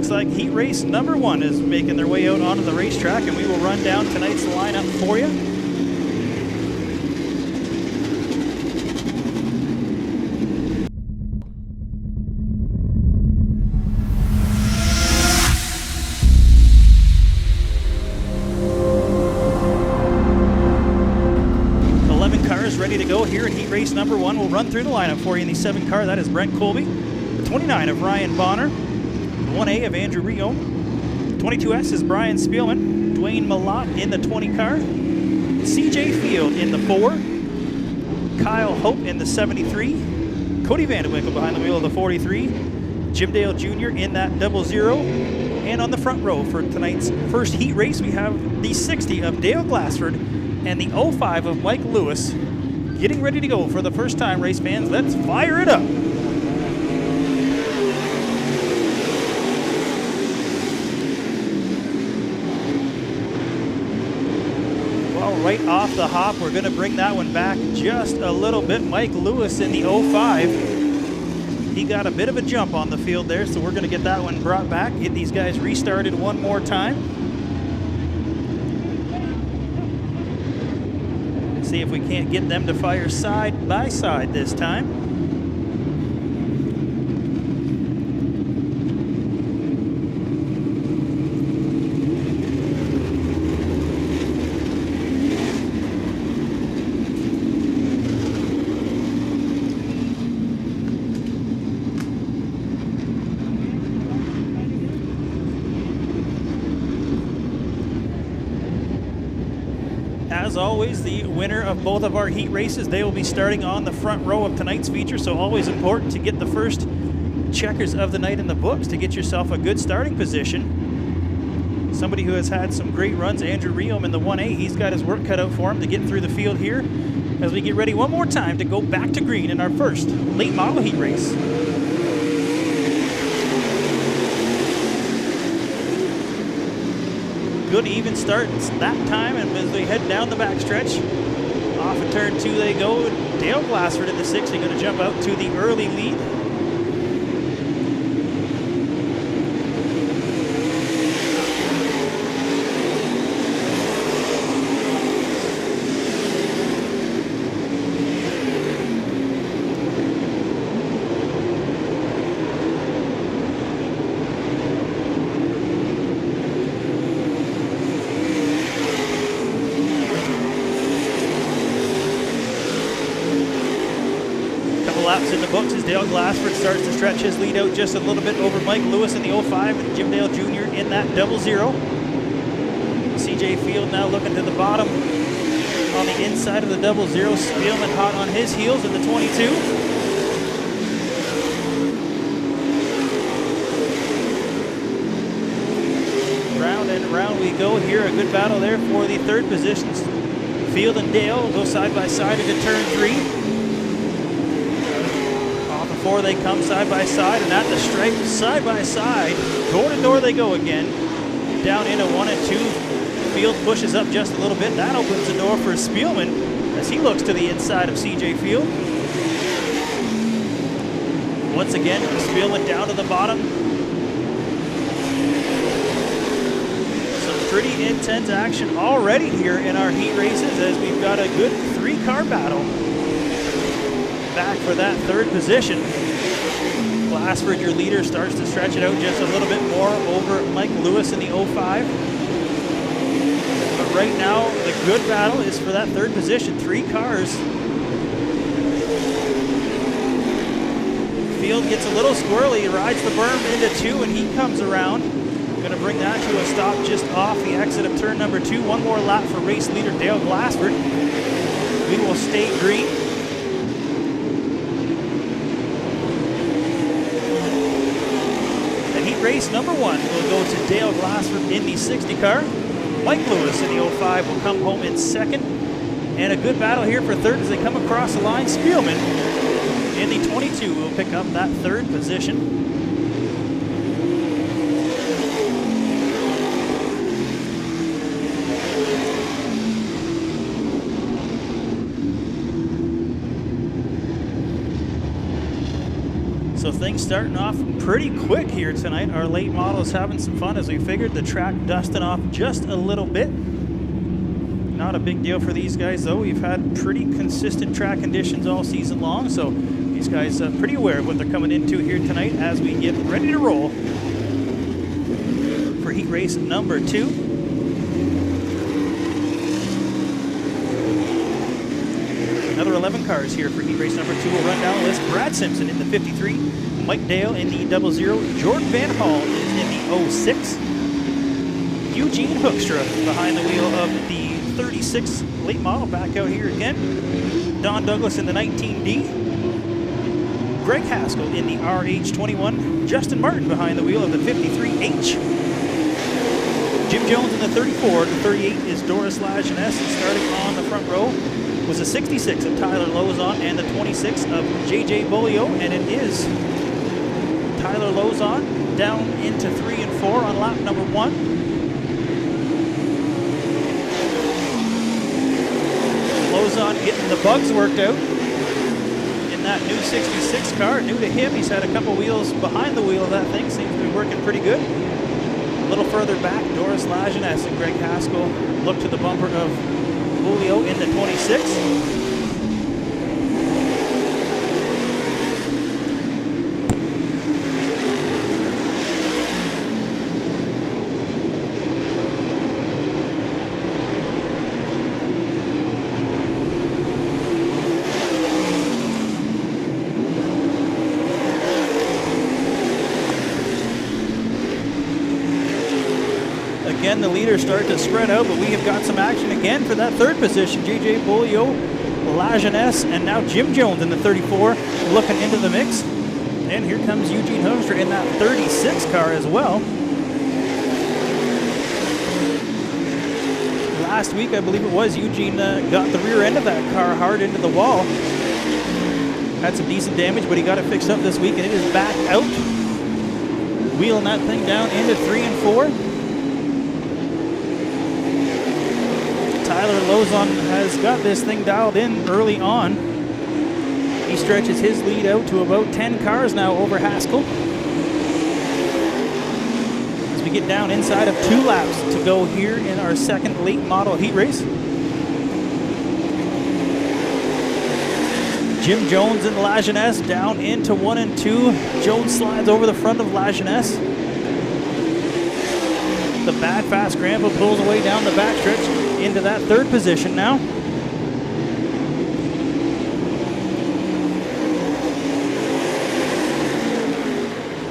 looks like heat race number 1 is making their way out onto the racetrack, and we will run down tonight's lineup for you. Ready to go here in heat race number 1. We'll run through the lineup for you. In the 7 car, that is Brent Colby. The 29 of Ryan Bonner. The 1A of Andrew Rio. 22S is Brian Spielman. Dwayne Malott in the 20 car. CJ Field in the 4. Kyle Hope in the 73. Cody Vandewinkle behind the wheel of the 43. Jim Dale Jr. in that 00. And on the front row for tonight's first heat race, we have the 60 of Dale Glassford and the 05 of Mike Lewis. Getting ready to go for the first time, race fans. Let's fire it up. Well, right off the hop, we're going to bring that one back just a little bit. Mike Lewis in the 05. He got a bit of a jump on the field there, so we're going to get that one brought back. Get these guys restarted one more time. See if we can't get them to fire side by side this time. As always, the winner of both of our heat races, they will be starting on the front row of tonight's feature, so always important to get the first checkers of the night in the books to get yourself a good starting position. Somebody who has had some great runs, Andrew Riem in the 1A, he's got his work cut out for him to get through the field here as we get ready one more time to go back to green in our first late model heat race. Good even start that time, and as they head down the backstretch, off of turn 2 they go. Dale Glassford in the 60 going to jump out to the early lead. Laps in the books as Dale Glassford starts to stretch his lead out just a little bit over Mike Lewis in the 05 and Jim Dale Jr. in that 00. CJ Field now looking to the bottom on the inside of the 00. Spielman hot on his heels in the 22. Round and round we go here. A good battle there for the third positions. Field and Dale go side by side into turn 3. Before they come side by side, and at the stripe, side by side, door to door they go again. Down into 1 and 2. Field pushes up just a little bit. That opens the door for Spielman as he looks to the inside of CJ Field. Once again, Spielman down to the bottom. Some pretty intense action already here in our heat races as we've got a good 3-car battle back for that third position. Glassford, your leader, starts to stretch it out just a little bit more over Mike Lewis in the 05. But right now, the good battle is for that third position. 3 cars. Field gets a little squirrely, rides the berm into 2, and he comes around. Going to bring that to a stop just off the exit of turn number 2. One more lap for race leader Dale Glassford. We will stay green. Race number 1 will go to Dale Glassford in the 60 car. Mike Lewis in the 05 will come home in second. And a good battle here for third as they come across the line. Spielman in the 22 will pick up that third position. So things starting off pretty quick here tonight. Our late model is having some fun as we figured. The track dusting off just a little bit. Not a big deal for these guys though. We've had pretty consistent track conditions all season long, so these guys are pretty aware of what they're coming into here tonight as we get ready to roll for heat race number 2. Another 11 cars here for heat race number 2. We'll run down the list. Brad Simpson in the 53, Mike Dale in the 00, Jordan Van Hall is in the 06, Eugene Hoekstra behind the wheel of the 36 late model, back out here again, Don Douglas in the 19D, Greg Haskell in the RH21, Justin Martin behind the wheel of the 53H, Jim Jones in the 34, the 38 is Doris Lajeunesse, starting on the front row was the 66 of Tyler Lozon and the 26 of JJ Bolio, and it is Tyler Lozon down into 3 and 4 on lap number 1. Lozon getting the bugs worked out in that new 66 car. New to him, he's had a couple wheels behind the wheel of that thing, seems to be working pretty good. A little further back, Doris Lajeunesse and Greg Haskell look to the bumper of Julio in the 26. Again, the leaders start to spread out, but we have got some action again for that third position. JJ Bolio, Lajeunesse, and now Jim Jones in the 34 looking into the mix. And here comes Eugene Hoekstra in that 36 car as well. Last week, I believe it was, Eugene got the rear end of that car hard into the wall. Had some decent damage, but he got it fixed up this week, and it is back out. Wheeling that thing down into 3 and 4. Tyler Lozon has got this thing dialed in early on. He stretches his lead out to about 10 cars now over Haskell. As we get down inside of 2 laps to go here in our second late model heat race. Jim Jones and Lajeunesse down into 1 and 2. Jones slides over the front of Lajeunesse. The Bad Fast Grandpa pulls away down the backstretch into that third position now.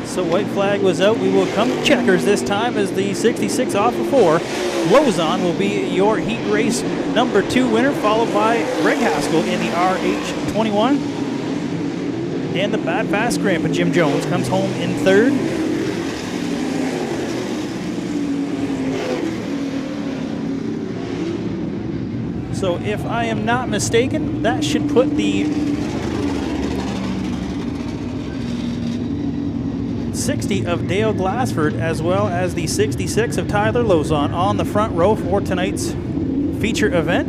So white flag was out. We will come to checkers this time as the 66 off of 4. Lozon will be your heat race number 2 winner, followed by Greg Haskell in the RH21. And the Bad Fast Grandpa Jim Jones comes home in 3rd. So if I am not mistaken, that should put the 60 of Dale Glassford as well as the 66 of Tyler Lozon on the front row for tonight's feature event.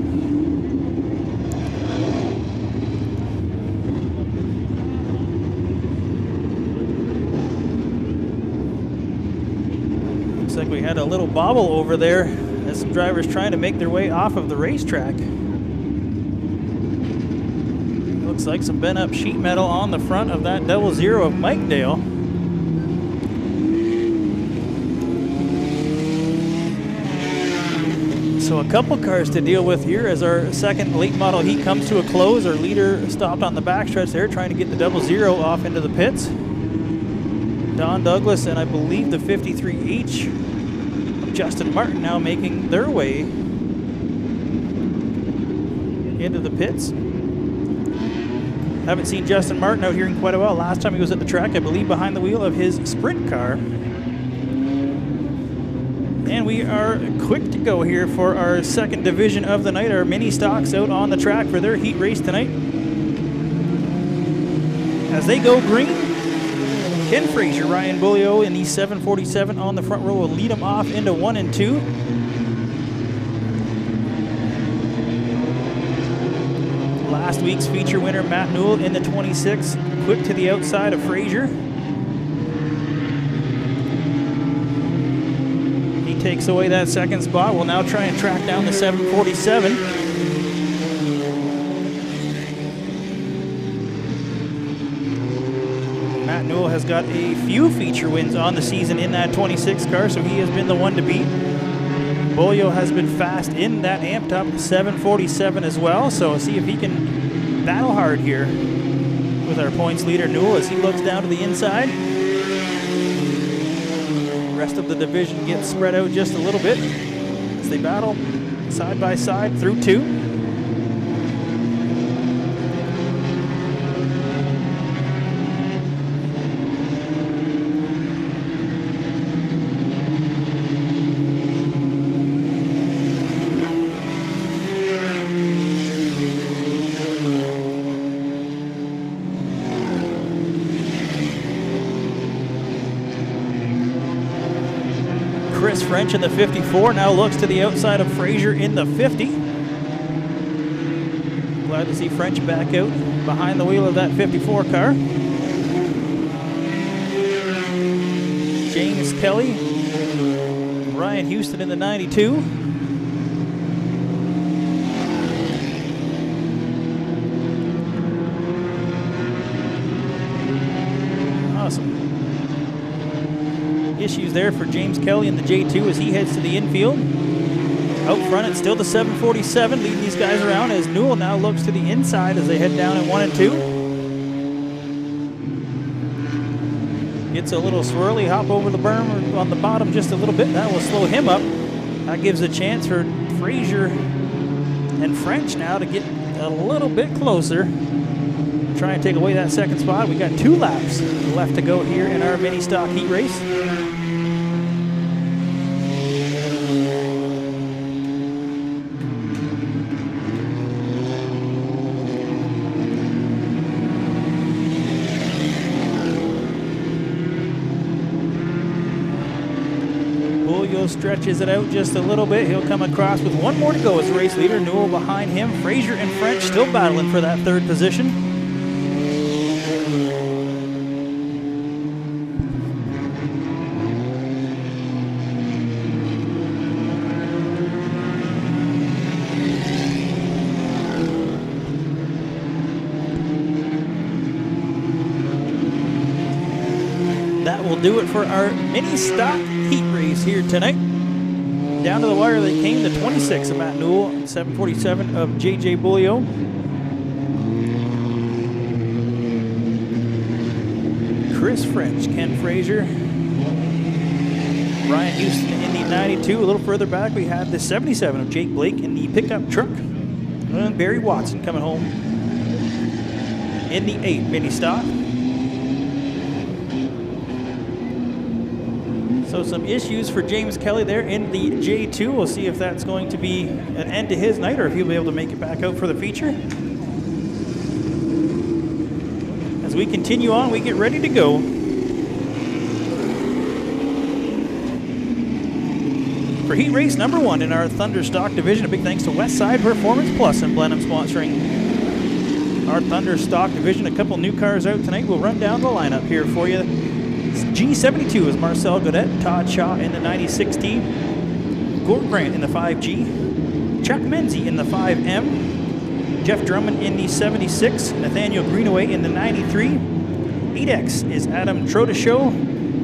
Looks like we had a little bobble over there as some drivers trying to make their way off of the racetrack. Looks like some bent up sheet metal on the front of that 00 of Mike Dale. So a couple cars to deal with here as our second late model heat comes to a close. Our leader stopped on the backstretch there trying to get the 00 off into the pits. Don Douglas and I believe the 53H Justin Martin now making their way into the pits. Haven't seen Justin Martin out here in quite a while. Last time he was at the track, I believe, behind the wheel of his sprint car. And we are quick to go here for our second division of the night. Our mini stocks out on the track for their heat race tonight. As they go green, Ken Frazier, Ryan Bolio in the 747 on the front row will lead them off into 1 and 2. Last week's feature winner, Matt Newell in the 26, quick to the outside of Frazier. takes away that second spot. We'll now try and track down the 747. Matt Newell has got a few feature wins on the season in that 26 car, so he has been the one to beat. Bolio has been fast in that amped up 747 as well, so see if he can battle hard here with our points leader Newell as he looks down to the inside. The rest of the division gets spread out just a little bit as they battle side by side through two. Chris French in the 54 now looks to the outside of Fraser in the 50. Glad to see French back out behind the wheel of that 54 car. James Kelly, Ryan Houston in the 92. Awesome. Issues there for James Kelly in the J2 as he heads to the infield. Out front, it's still the 747 leading these guys around as Newell now looks to the inside as they head down in 1 and 2. Gets a little swirly, hop over the berm on the bottom just a little bit. That will slow him up. That gives a chance for Fraser and French now to get a little bit closer. Try and take away that second spot. We got 2 laps left to go here in our mini stock heat race. Julio stretches it out just a little bit. He'll come across with 1 more to go as race leader. Newell behind him. Fraser and French still battling for that 3rd position. That will do it for our mini stock heat race here tonight. Down to the wire they came, the 26 of Matt Newell, 747 of JJ Bolio. Chris French, Ken Fraser, Ryan Houston in the 92. A little further back we had the 77 of Jake Blake in the pickup truck. And Barry Watson coming home in the 8 mini stock. So some issues for James Kelly there in the J2. We'll see if that's going to be an end to his night or if he'll be able to make it back out for the feature. As we continue on, we get ready to go. For heat race number 1 in our Thunder Stock division, a big thanks to Westside Performance Plus and Blenheim sponsoring our Thunder Stock division. A couple new cars out tonight. We'll run down the lineup here for you. G72 is Marcel Godet, Todd Shaw in the 9016, Gord Grant in the 5G, Chuck Menzie in the 5M, Jeff Drummond in the 76, Nathaniel Greenaway in the 93, 8X is Adam Trodeshow,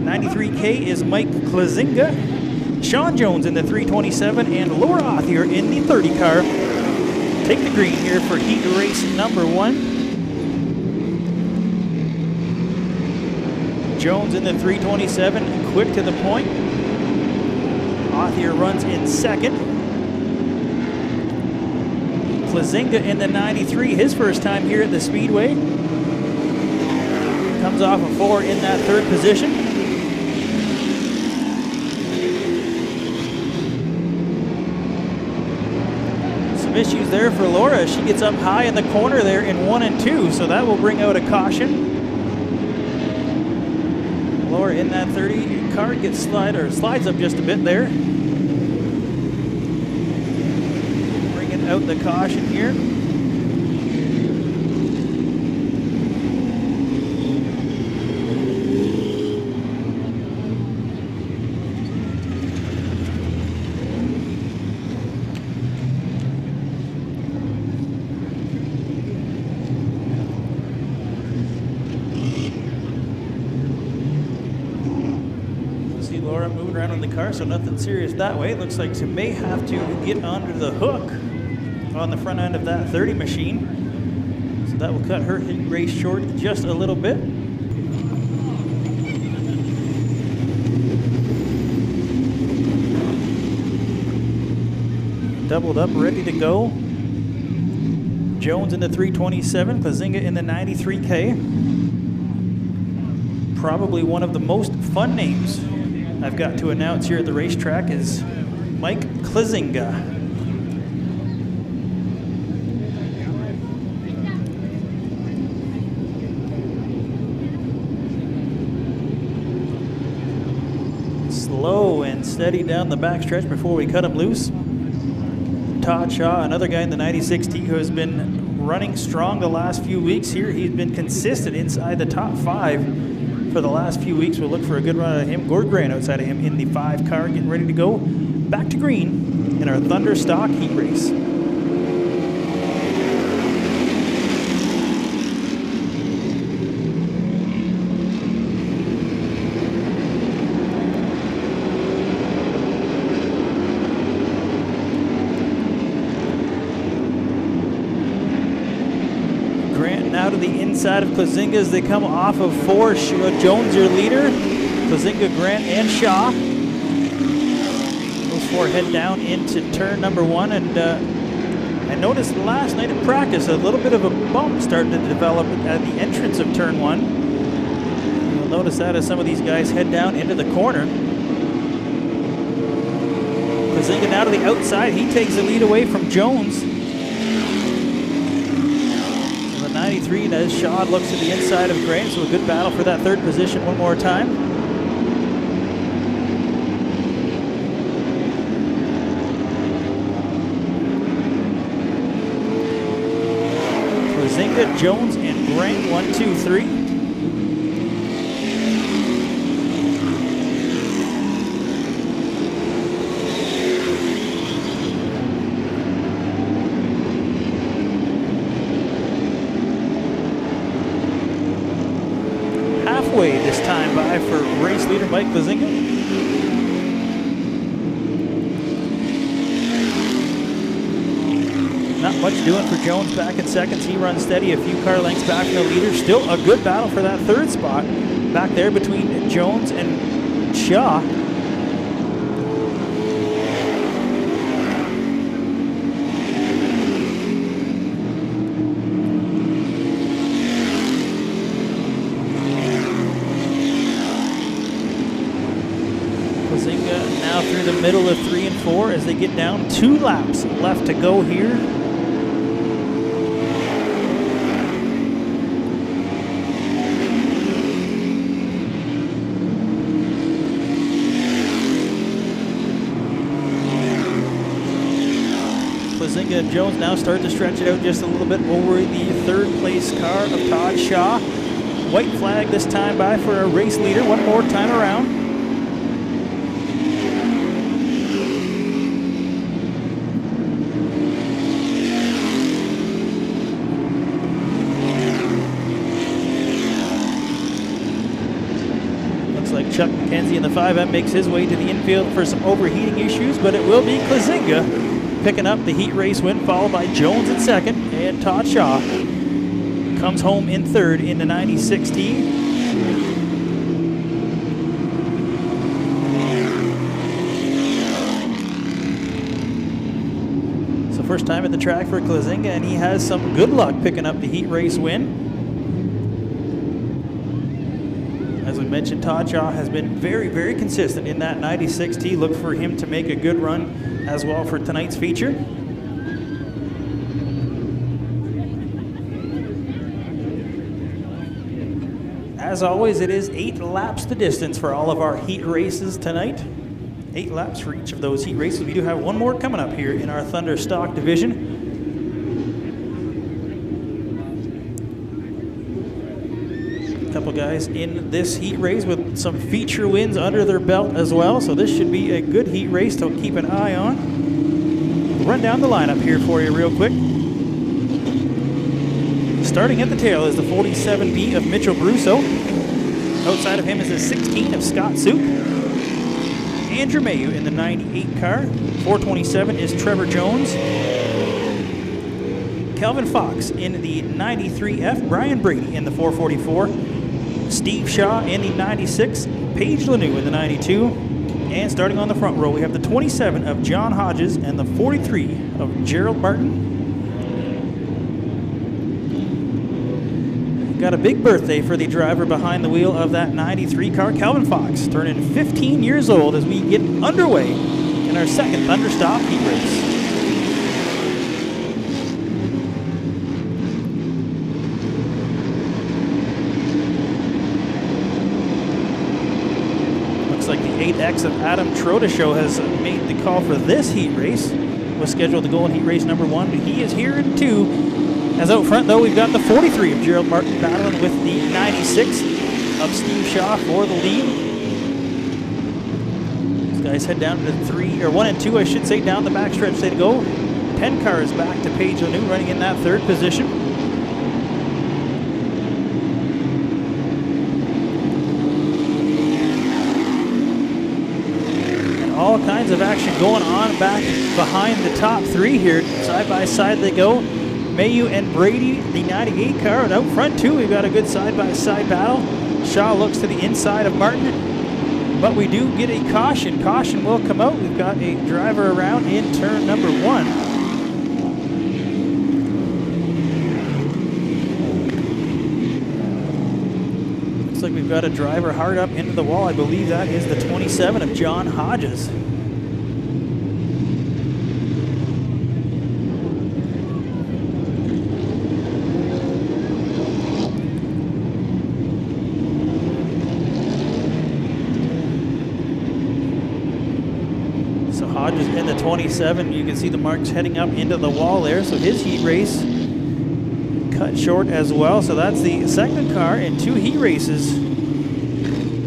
93K is Mike Klazinga, Sean Jones in the 327, and Laura Othier in the 30 car. Take the green here for heat race number 1. Jones in the 327, quick to the point. Othier runs in 2nd. Klazinga in the 93, his first time here at the Speedway. Comes off a 4 in that 3rd position. Some issues there for Laura. She gets up high in the corner there in 1 and 2, so that will bring out a caution. Laura in that 30 car gets slides up just a bit there. Bringing out the caution here. See Laura moving around in the car, so nothing serious that way. Looks like she may have to get under the hook on the front end of that 30 machine. So that will cut her heat race short just a little bit. Doubled up, ready to go. Jones in the 327, Klazinga in the 93K. Probably one of the most fun names I've got to announce here at the racetrack is Mike Klazinga. Slow and steady down the backstretch before we cut him loose. Todd Shaw, another guy in the 96T who has been running strong the last few weeks here. He's been consistent inside the top 5 for the last few weeks. We'll look for a good run out of him. Gord Grant outside of him in the 5 car, getting ready to go back to green in our Thunder Stock heat race. Out of the inside of Klazinga as they come off of 4. Jones, your leader. Klazinga, Grant, and Shaw. Those 4 head down into turn number 1. And I noticed last night at practice a little bit of a bump starting to develop at the entrance of turn 1. You'll notice that as some of these guys head down into the corner. Klazinga now to the outside. He takes the lead away from Jones. 93 as Shaw looks at the inside of Grant, so a good battle for that 3rd position one more time. Klazinga, Jones, and Grant, 1, 2, 3. This time by for race leader Mike Klazinga. Not much doing for Jones back in seconds. He runs steady, a few car lengths back from the leader. Still a good battle for that 3rd spot back there between Jones and Shaw. Now through the middle of 3 and 4 as they get down 2 laps left to go here. Klazinga and Jones now start to stretch it out just a little bit over the 3rd place car of Todd Shaw. White flag this time by for a race leader one more time around. Chuck McKenzie in the 5M makes his way to the infield for some overheating issues, but it will be Klazinga picking up the heat race win, followed by Jones in 2nd, and Todd Shaw comes home in 3rd in the 96T. So first time at the track for Klazinga, and he has some good luck picking up the heat race win. As we mentioned, Todd Shaw has been very, very consistent in that 96T. Look for him to make a good run as well for tonight's feature. As always, it is 8 laps the distance for all of our heat races tonight. 8 laps for each of those heat races. We do have one more coming up here in our Thunder Stock division. Couple guys in this heat race with some feature wins under their belt as well, so this should be a good heat race to keep an eye on. We'll run down the lineup here for you real quick. Starting at the tail is the 47B of Mitchell Brusso. Outside of him is the 16 of Scott Suk. Andrew Mayu in the 98 car. 427 is Trevor Jones. Calvin Fox in the 93F. Brian Brady in the 444. Steve Shaw in the 96. Paige Lanou in the 92. And starting on the front row, we have the 27 of John Hodges and the 43 of Gerald Martin. Got a big birthday for the driver behind the wheel of that 93 car, Calvin Fox, turning 15 years old as we get underway in our second Thunderstop heat race. Looks like the 8X of Adam Trodeshow has made the call for this heat race. Was scheduled to go in heat race number 1, but he is here in 2. As out front, though, we've got the 43 of Gerald Martin battling with the 96 of Steve Shaw for the lead. These guys head down to 1 and 2, I should say, down the backstretch they go. 10 cars back to Paige Lanou running in that third position. And all kinds of action going on back behind the top 3 here. Side by side they go. Mayu and Brady, the 98 car, and out front too, we've got a good side-by-side battle. Shaw looks to the inside of Martin, but we do get a caution. Caution will come out. We've got a driver around in turn number 1. Looks like we've got a driver hard up into the wall. I believe that is the 27 of John Hodges. Hodges in the 27. You can see the marks heading up into the wall there. So his heat race cut short as well. So that's the second car in 2 heat races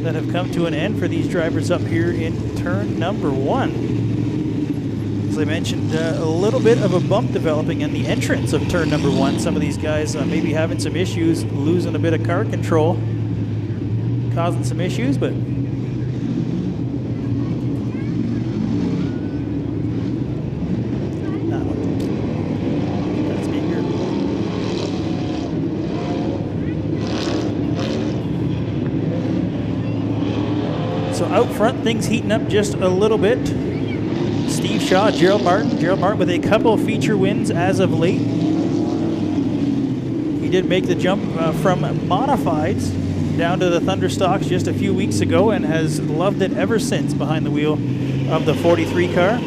that have come to an end for these drivers up here in turn number 1. As I mentioned, a little bit of a bump developing in the entrance of turn number 1. Some of these guys maybe having some issues, losing a bit of car control, causing some issues, but out front, things heating up just a little bit. Steve Shaw, Gerald Martin. Gerald Martin with a couple feature wins as of late. He did make the jump from modifieds down to the Thunderstocks just a few weeks ago and has loved it ever since behind the wheel of the 43 car.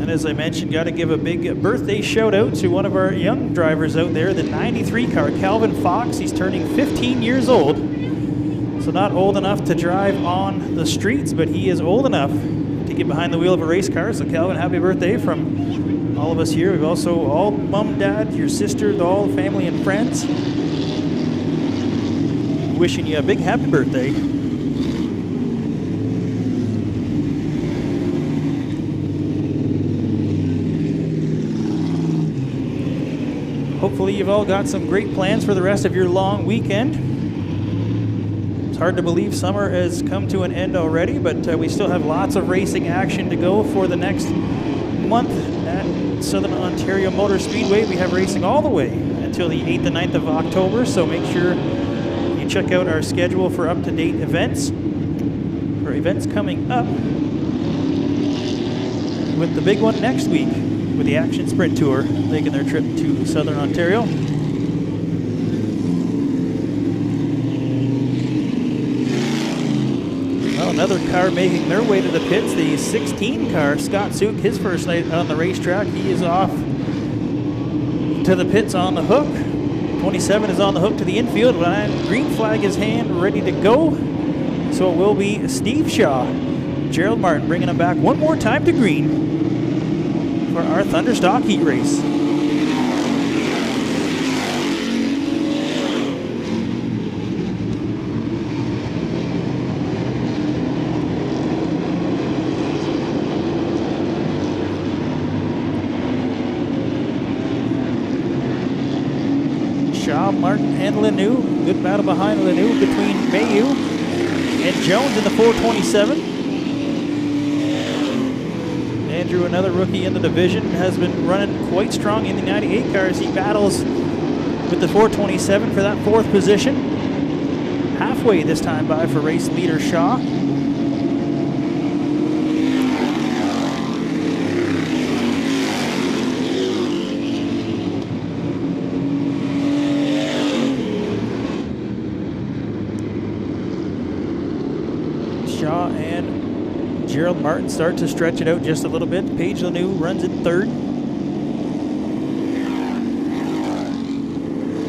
And as I mentioned, got to give a big birthday shout out to one of our young drivers out there, the 93 car, Calvin Fox. He's turning 15 years old. So not old enough to drive on the streets, but he is old enough to get behind the wheel of a race car. So Calvin, happy birthday from all of us here. We've also all mom, dad, your sister, all the family and friends. Wishing you a big happy birthday. Hopefully you've all got some great plans for the rest of your long weekend. It's hard to believe summer has come to an end already, but we still have lots of racing action to go for the next month at Southern Ontario Motor Speedway. We have racing all the way until the 8th and 9th of October, so make sure you check out our schedule for up-to-date events, or events coming up, with the big one next week, with the Action Sprint Tour making their trip to Southern Ontario. Well, another car making their way to the pits, the 16 car, Scott Suk, his first night on the racetrack. He is off to the pits on the hook. 27 is on the hook to the infield. Green flag is hand, ready to go. So it will be Steve Shaw, Gerald Martin bringing him back one more time to green for our Thunderstock heat race. Shaw, Martin, and Lanoux. Good battle behind Lanoux between Mayu and Jones in the 427. Andrew, another rookie in the division, has been running quite strong in the 98 cars. He battles with the 427 for that 4th position. Halfway this time by for race leader Shaw. Shaw and Gerald Martin start to stretch it out just a little bit. Paige Lanoux runs in 3rd.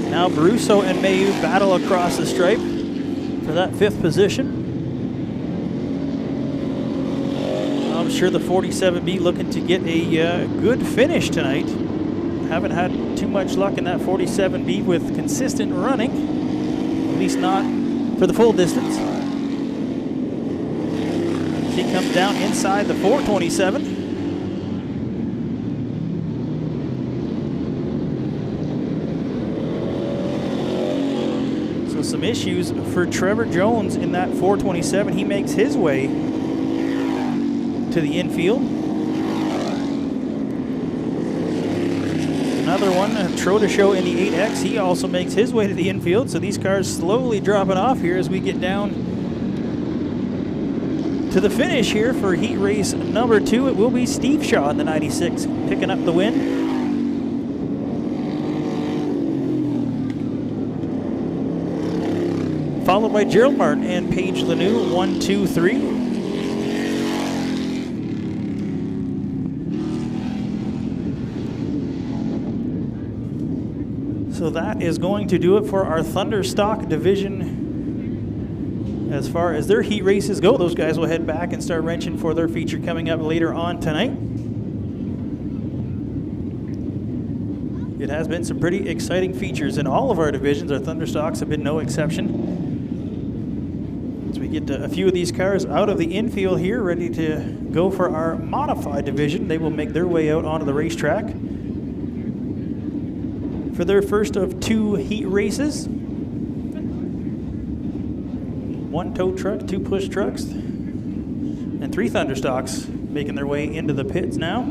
Now Baruso and Mayu battle across the stripe for that 5th position. I'm sure the 47B looking to get a good finish tonight. Haven't had too much luck in that 47B with consistent running, at least not for the full distance. She comes down inside the 427. So some issues for Trevor Jones in that 427. He makes his way to the infield. Another one, Troda Show in the 8X. He also makes his way to the infield. So these cars slowly dropping off here as we get down to the finish here for heat race number 2. It will be Steve Shaw in the 96 picking up the win. Followed by Gerald Martin and Paige Lanoux, 1, 2, 3. So that is going to do it for our Thunderstock division. As far as their heat races go, those guys will head back and start wrenching for their feature coming up later on tonight. It has been some pretty exciting features in all of our divisions. Our Thunderstocks have been no exception. As we get a few of these cars out of the infield here, ready to go for our modified division, they will make their way out onto the racetrack for their first of 2 heat races. 1 tow truck, 2 push trucks, and 3 Thunderstocks making their way into the pits now.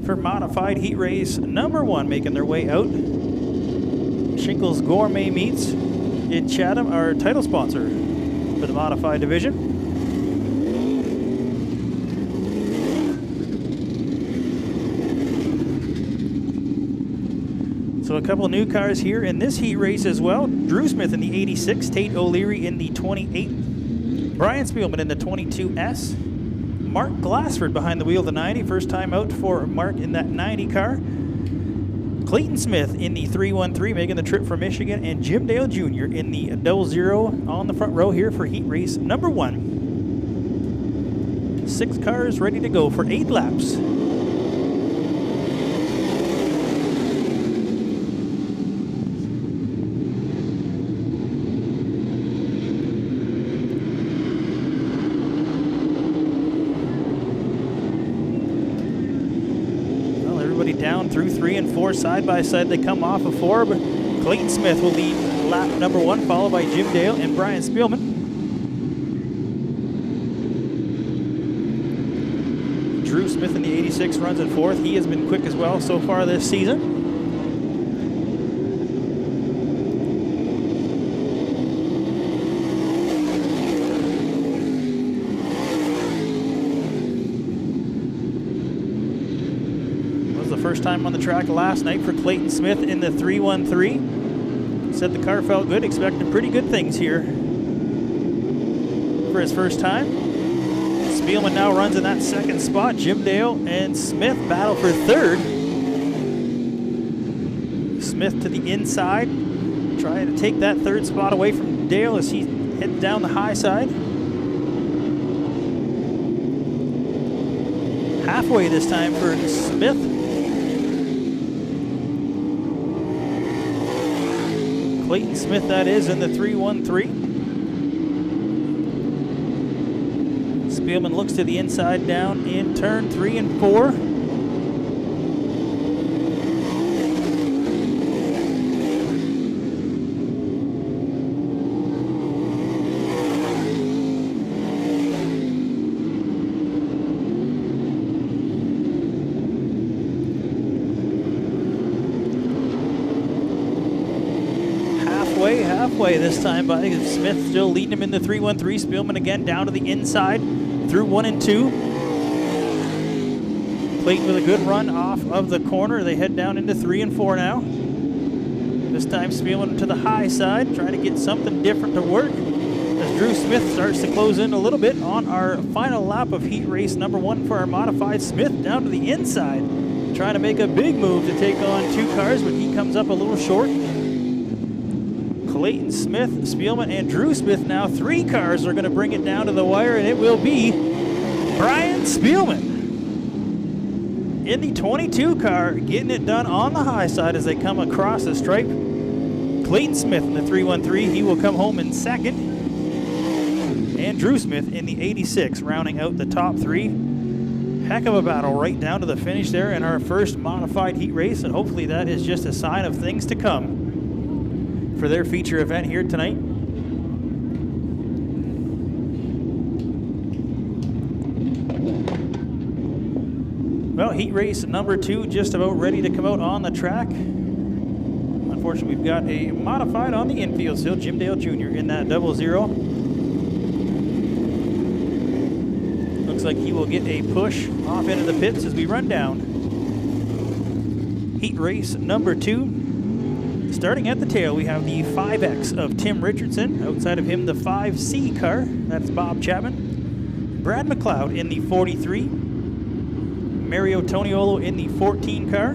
For modified heat race number 1, making their way out, Shinkle's Gourmet Meats in Chatham, our title sponsor for the modified division. So a couple new cars here in this heat race as well. Drew Smith in the 86, Tate O'Leary in the 28, Brian Spielman in the 22S, Mark Glassford behind the wheel of the 90, first time out for Mark in that 90 car. Clayton Smith in the 313 making the trip from Michigan, and Jim Dale Jr. in the 00 on the front row here for heat race number 1. 6 cars ready to go for 8 laps. Down through 3 and 4 side by side. They come off of 4, but Clayton Smith will lead lap number 1, followed by Jim Dale and Brian Spielman. Drew Smith in the 86 runs in 4th. He has been quick as well so far this season. First time on the track last night for Clayton Smith in the 313. Said the car felt good, expecting pretty good things here for his first time. Spielman now runs in that 2nd spot. Jim Dale and Smith battle for 3rd. Smith to the inside, trying to take that 3rd spot away from Dale as he heads down the high side. Halfway this time for Smith. Clayton Smith, that is, in the 313. Spielman looks to the inside down in turn 3 and 4. away halfway this time by Smith, still leading him in the 3-1-3. Spielman again down to the inside through 1 and 2. Clayton with a good run off of the corner. They head down into 3 and 4 now. This time Spielman to the high side, trying to get something different to work as Drew Smith starts to close in a little bit on our final lap of heat race number 1 for our modified. Smith down to the inside, trying to make a big move to take on 2 cars, but he comes up a little short. Clayton Smith, Spielman, and Drew Smith now. 3 cars are going to bring it down to the wire, and it will be Brian Spielman in the 22 car, getting it done on the high side as they come across the stripe. Clayton Smith in the 3-1-3, he will come home in second. And Drew Smith in the 86, rounding out the top 3. Heck of a battle right down to the finish there in our first modified heat race, and hopefully that is just a sign of things to come for their feature event here tonight. Well, heat race number 2 just about ready to come out on the track. Unfortunately, we've got a modified on the infield still, Jim Dale Jr. in that 00. Looks like he will get a push off into the pits as we run down heat race number 2. Starting at the tail, we have the 5X of Tim Richardson. Outside of him, the 5C car, that's Bob Chapman. Brad McLeod in the 43. Mario Toniolo in the 14 car.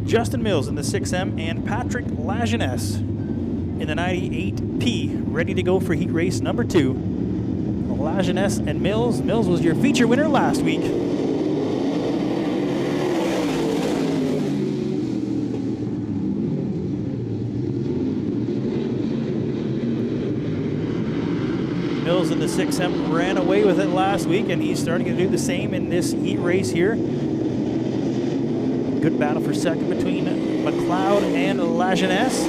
Justin Mills in the 6M, and Patrick Lajeunesse in the 98P, ready to go for heat race number 2. Lajeunesse and Mills. Mills was your feature winner last week. Mills in the 6M ran away with it last week, and he's starting to do the same in this heat race here. Good battle for second between McLeod and Lajeunesse.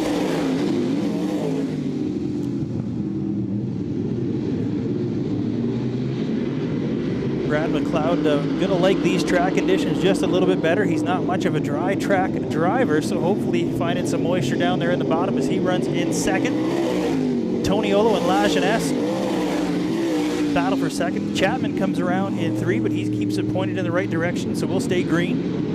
Brad McLeod gonna like these track conditions just a little bit better. He's not much of a dry track driver, so hopefully finding some moisture down there in the bottom as he runs in second. Toniolo and Lajeunesse battle for second. Chapman comes around in 3, but he keeps it pointed in the right direction, so we'll stay green.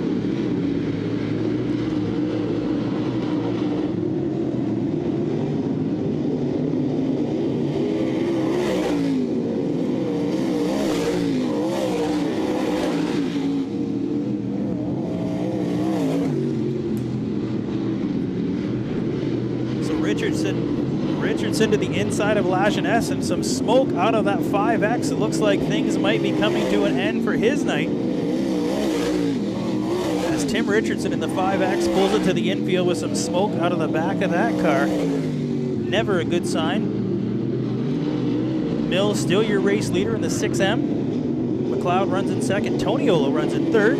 Richardson to the inside of Lajeunesse, and some smoke out of that 5X. It looks like things might be coming to an end for his night, as Tim Richardson in the 5X pulls it to the infield with some smoke out of the back of that car. Never a good sign. Mills still your race leader in the 6M. McLeod runs in second. Toniolo runs in third.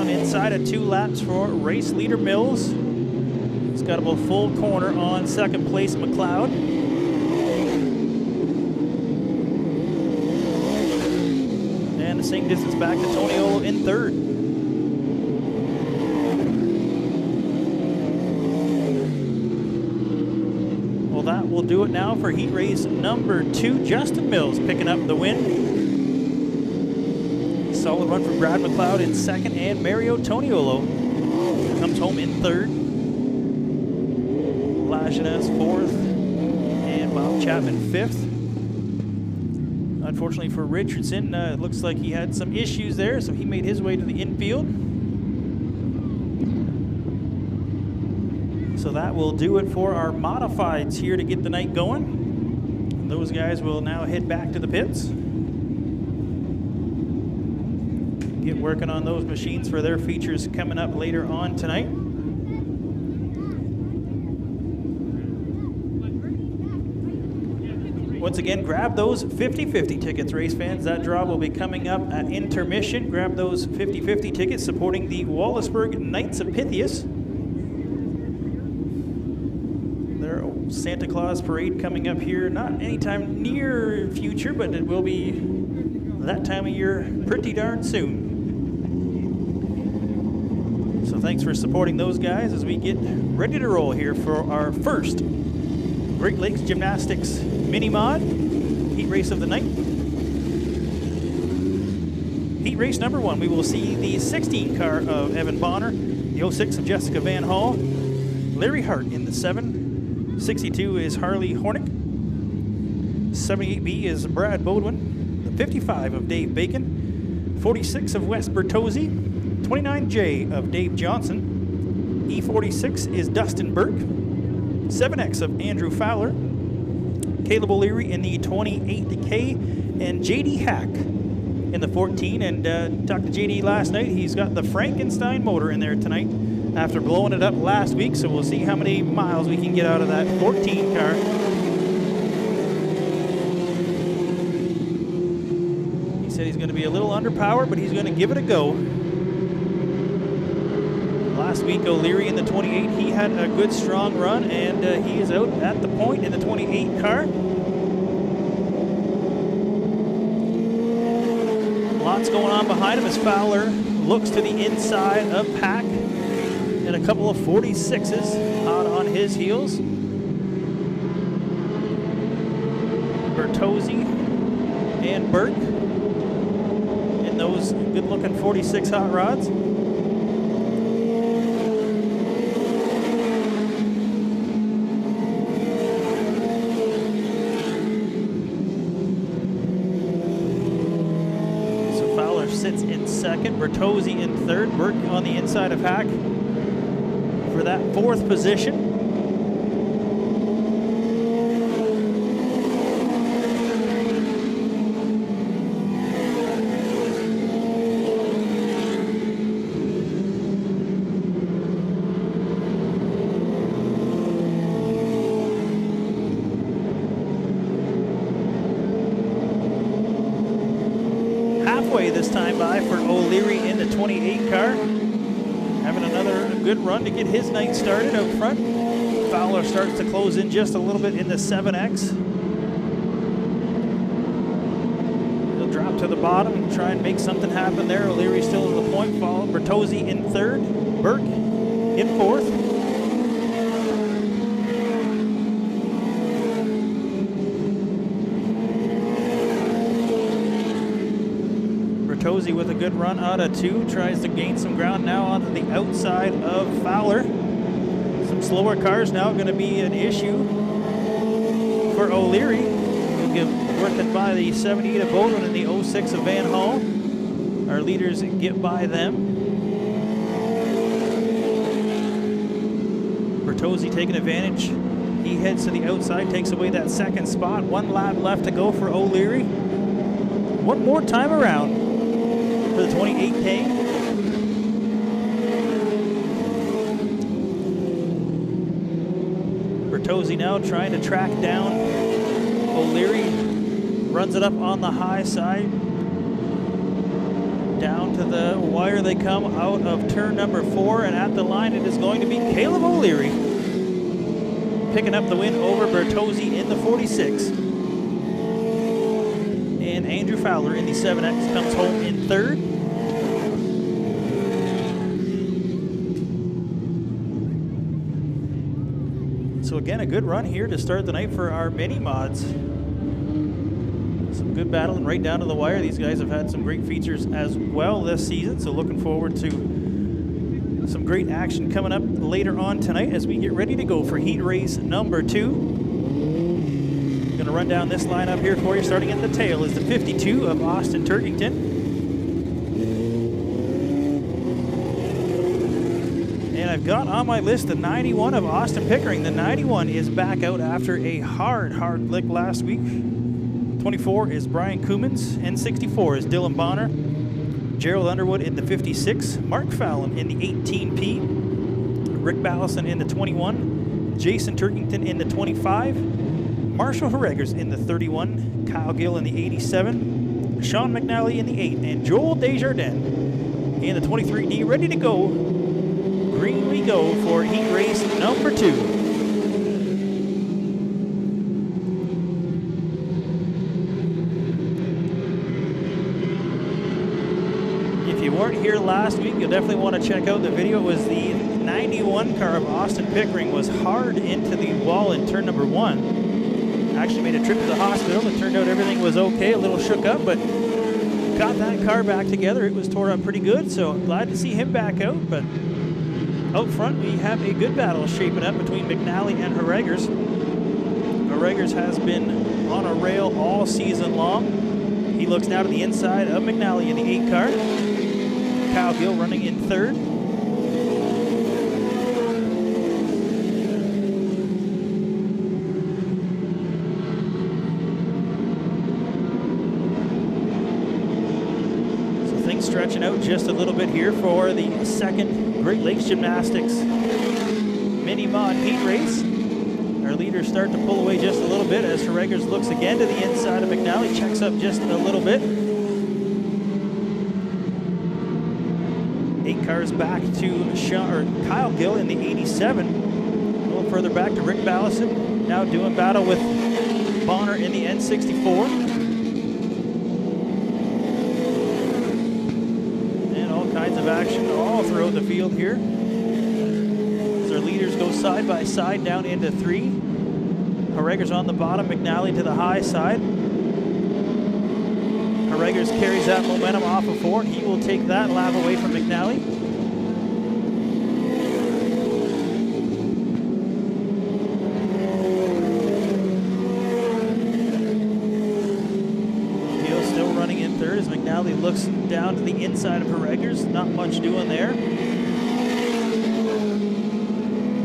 Inside of 2 laps for race leader Mills. He's got about full corner on second place McLeod. And the same distance back to Toniolo in third. Well, that will do it now for heat race number 2. Justin Mills picking up the win. Solid run from Brad McLeod in second, and Mario Toniolo comes home in third. Lajeunesse fourth, and Bob Chapman fifth. Unfortunately for Richardson, it looks like he had some issues there, so he made his way to the infield. So that will do it for our modifieds here to get the night going. Those guys will now head back to the pits. Get working on those machines for their features coming up later on tonight. Once again, grab those 50-50 tickets, race fans. That draw will be coming up at intermission. Grab those 50-50 tickets supporting the Wallaceburg Knights of Pythias. Their Santa Claus parade coming up here, not anytime near future, but it will be that time of year pretty darn soon. So thanks for supporting those guys as we get ready to roll here for our first Great Lakes Gymnastics Mini Mod heat race of the night. Heat race number 1, we will see the 16 car of Evan Bonner, the 06 of Jessica Van Hall, Larry Hart in the 7, 62 is Harley Hornick, 78B is Brad Bodwin, the 55 of Dave Bacon, 46 of Wes Bertozzi, 29J of Dave Johnson, E46 is Dustin Burke, 7X of Andrew Fowler, Caleb O'Leary in the 28K, and JD Hack in the 14. And talked to JD last night. He's got the Frankenstein motor in there tonight after blowing it up last week. So we'll see how many miles we can get out of that 14 car. He said he's going to be a little underpowered, but he's going to give it a go. Last week, O'Leary in the 28, he had a good strong run, and he is out at the point in the 28 car. Lots going on behind him as Fowler looks to the inside of Pack, and a couple of 46s hot on his heels. Bertozzi and Burke in those good-looking 46 hot rods. Sits in second, Bertozzi in third, Burke on the inside of Hack for that 4th position. This time by for O'Leary in the 28 car. Having another good run to get his night started out front. Fowler starts to close in just a little bit in the 7X. He'll drop to the bottom and try and make something happen there. O'Leary still at the point, followed Bertozzi in third, Burke in 4th. Bertozzi with a good run out of 2, tries to gain some ground now onto the outside of Fowler. Some slower cars now going to be an issue for O'Leary. He'll get worked by the 78 of Bowden and the 06 of Van Hall. Our leaders get by them. Bertozzi taking advantage. He heads to the outside, takes away that 2nd spot. 1 lap left to go for O'Leary. One more time around for the 28K. Bertozzi now trying to track down O'Leary. Runs it up on the high side. Down to the wire they come out of turn number 4, and at the line it is going to be Caleb O'Leary picking up the win over Bertozzi in the 46. And Andrew Fowler in the 7X comes home in 3rd. So again, a good run here to start the night for our mini mods. Some good battling right down to the wire. These guys have had some great features as well this season, so looking forward to some great action coming up later on tonight as we get ready to go for heat race number 2. Going to run down this lineup here for you. Starting at the tail is the 52 of Austin Turkington. And I've got on my list the 91 of Austin Pickering. The 91 is back out after a hard lick last week. 24 is Brian Coomans, and 64 is Dylan Bonner. Gerald Underwood in the 56, Mark Fallon in the 18P, Rick Ballison in the 21, Jason Turkington in the 25, Marshall Harregers in the 31, Kyle Gill in the 87, Sean McNally in the 8, and Joel Desjardins in the 23D, ready to go. Green we go for heat race number 2. If you weren't here last week, you'll definitely want to check out the video. It was the 91 car of Austin Pickering was hard into the wall in turn number 1. Actually made a trip to the hospital. It turned out everything was okay, a little shook up, but got that car back together. It was tore up pretty good, so glad to see him back out. But out front, we have a good battle shaping up between McNally and Harregers. Harregers has been on a rail all season long. He looks now to the inside of McNally in the 8 car. Kyle Gill running in 3rd. Stretching out just a little bit here for the 2nd Great Lakes Gymnastics mini mod heat race. Our leaders start to pull away just a little bit as Harregers looks again to the inside of McNally, checks up just a little bit. 8 cars back to Kyle Gill in the 87. A little further back to Rick Ballison, now doing battle with Bonner in the N64. Of action all throughout the field here as our leaders go side by side down into 3. Harregers on the bottom, McNally to the high side. Harregers carries that momentum off of 4. He will take that lap away from McNally. As McNally looks down to the inside of Harregers, not much doing there. A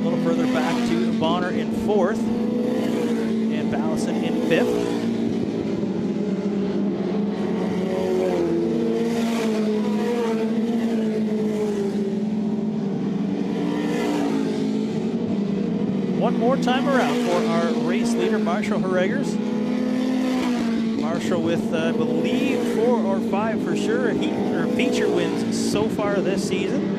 little further back to Bonner in 4th and Ballison in 5th. One more time around for our race leader, Marshall Harregers. Marshall with, I believe, 4 or 5 for sure feature wins so far this season.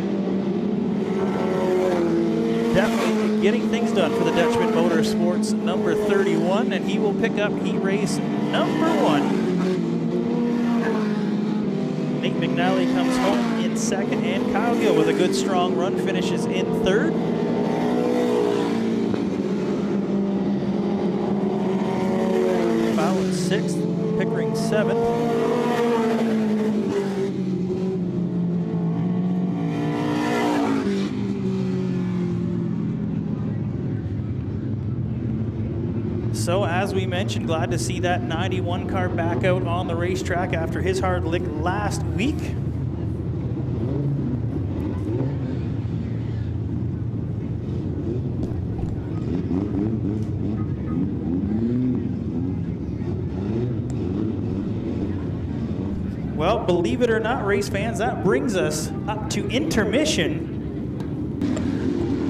Definitely getting things done for the Dutchman Motorsports number 31, and he will pick up heat race number 1. Nate McNally comes home in 2nd, and Kyle Gill with a good strong run finishes in 3rd. Fowler 6th. Pickering 7th. So as we mentioned, glad to see that 91 car back out on the racetrack after his hard lick last week. Well, believe it or not, race fans, that brings us up to intermission.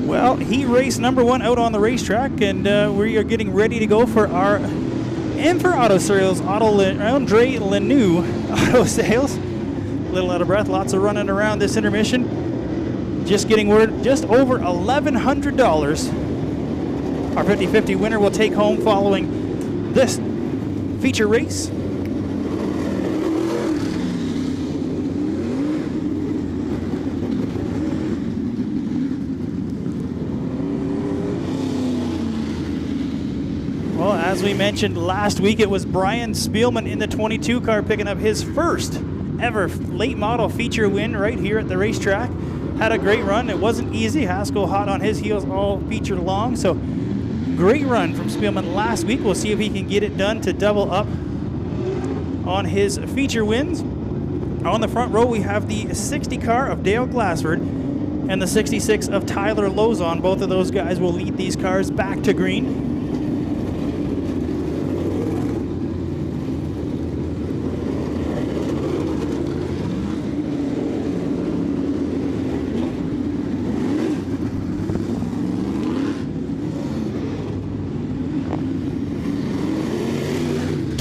Well, heat race number 1 out on the racetrack, and we are getting ready to go for our Auto Sales, Andre Lanoux Auto Sales. A little out of breath, lots of running around this intermission. Just getting word, just over $1,100. Our 50-50 winner will take home following this feature race. Well, as we mentioned last week, it was Brian Spielman in the 22 car picking up his first ever late model feature win right here at the racetrack. Had a great run. It wasn't easy. Haskell hot on his heels all feature long. So great run from Spielman last week. We'll see if he can get it done to double up on his feature wins. On the front row, we have the 60 car of Dale Glassford and the 66 of Tyler Lozon. Both of those guys will lead these cars back to green.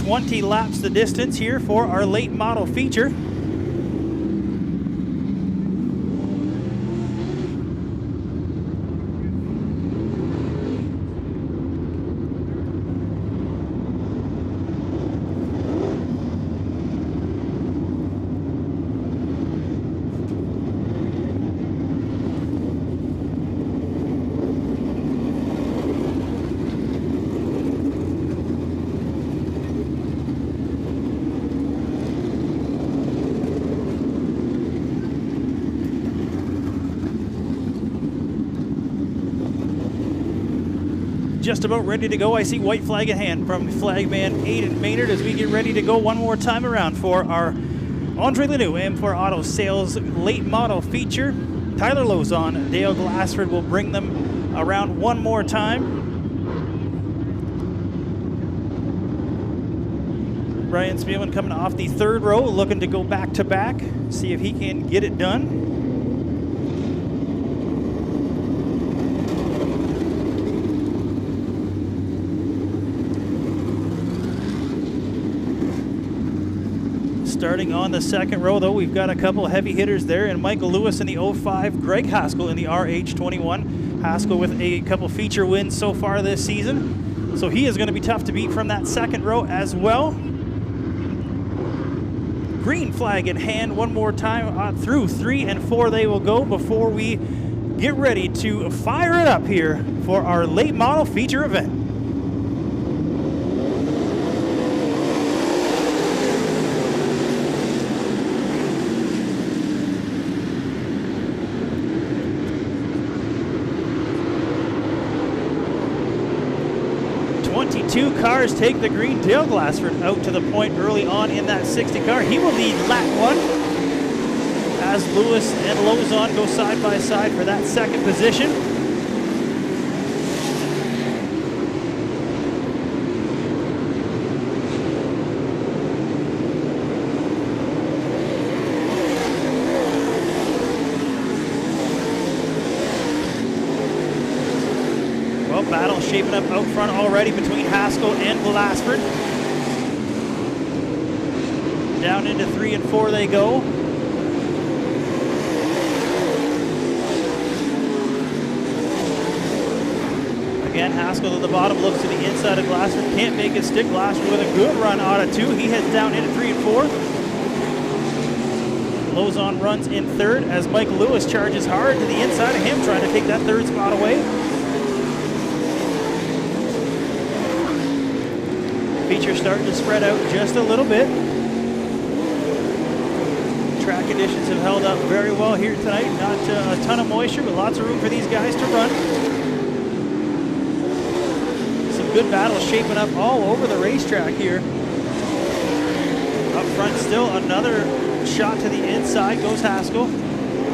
20 laps the distance here for our late model feature. Just about ready to go. I see white flag in hand from flagman Aiden Maynard as we get ready to go one more time around for our Andre Lanoux M4 Auto Sales late model feature. Tyler Lozon, Dale Glassford will bring them around one more time. Brian Spielman coming off the third row, looking to go back to back, see if he can get it done. Starting on the second row, though, we've got a couple heavy hitters there, and Michael Lewis in the 05, Greg Haskell in the RH21. Haskell with a couple feature wins so far this season, so he is going to be tough to beat from that second row as well. Green flag in hand one more time. Through 3 and 4 they will go before we get ready to fire it up here for our late model feature event. Two cars take the green. Dale Glassford out to the point early on in that 60 car. He will lead lap 1 as Lewis and Lozon go side by side for that second position. Battle shaping up out front already between Haskell and Glassford. Down into 3 and 4 they go. Again, Haskell at the bottom, looks to the inside of Glassford, can't make it stick. Glassford with a good run out of 2. He heads down into 3 and 4. Lozon runs in third as Mike Lewis charges hard to the inside of him, trying to take that third spot away. Feature starting to spread out just a little bit. Track conditions have held up very well here tonight. Not a ton of moisture, but lots of room for these guys to run. Some good battles shaping up all over the racetrack here. Up front still another shot to the inside goes Haskell.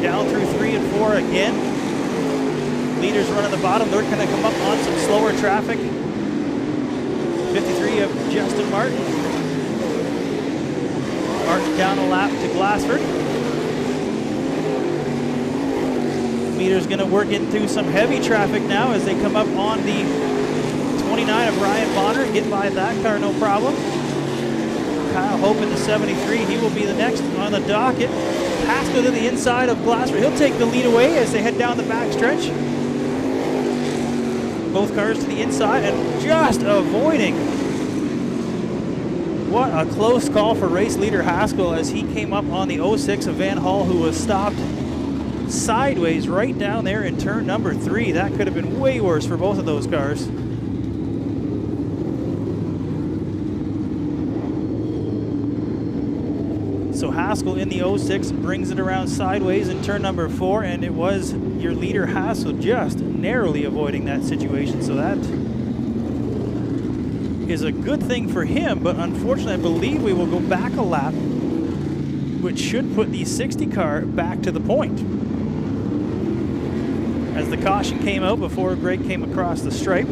Down through 3 and 4 again. Leaders run at the bottom. They're going to come up on some slower traffic. 53 of Justin Martin. Martin down a lap to Glassford. Meter's going to work into some heavy traffic now as they come up on the 29 of Ryan Bonner. Get by that car, no problem. Kyle Hope in the 73. He will be the next on the docket. Haskell to the inside of Glassford. He'll take the lead away as they head down the back stretch. Both cars to the inside and just avoiding. What a close call for race leader Haskell as he came up on the 06 of Van Hall, who was stopped sideways right down there in turn number 3. That could have been way worse for both of those cars. So Haskell in the 06 brings it around sideways in turn number 4, and it was your leader Haskell just narrowly avoiding that situation. So that is a good thing for him, but unfortunately I believe we will go back a lap, which should put the 60 car back to the point. As the caution came out before Greg came across the stripe.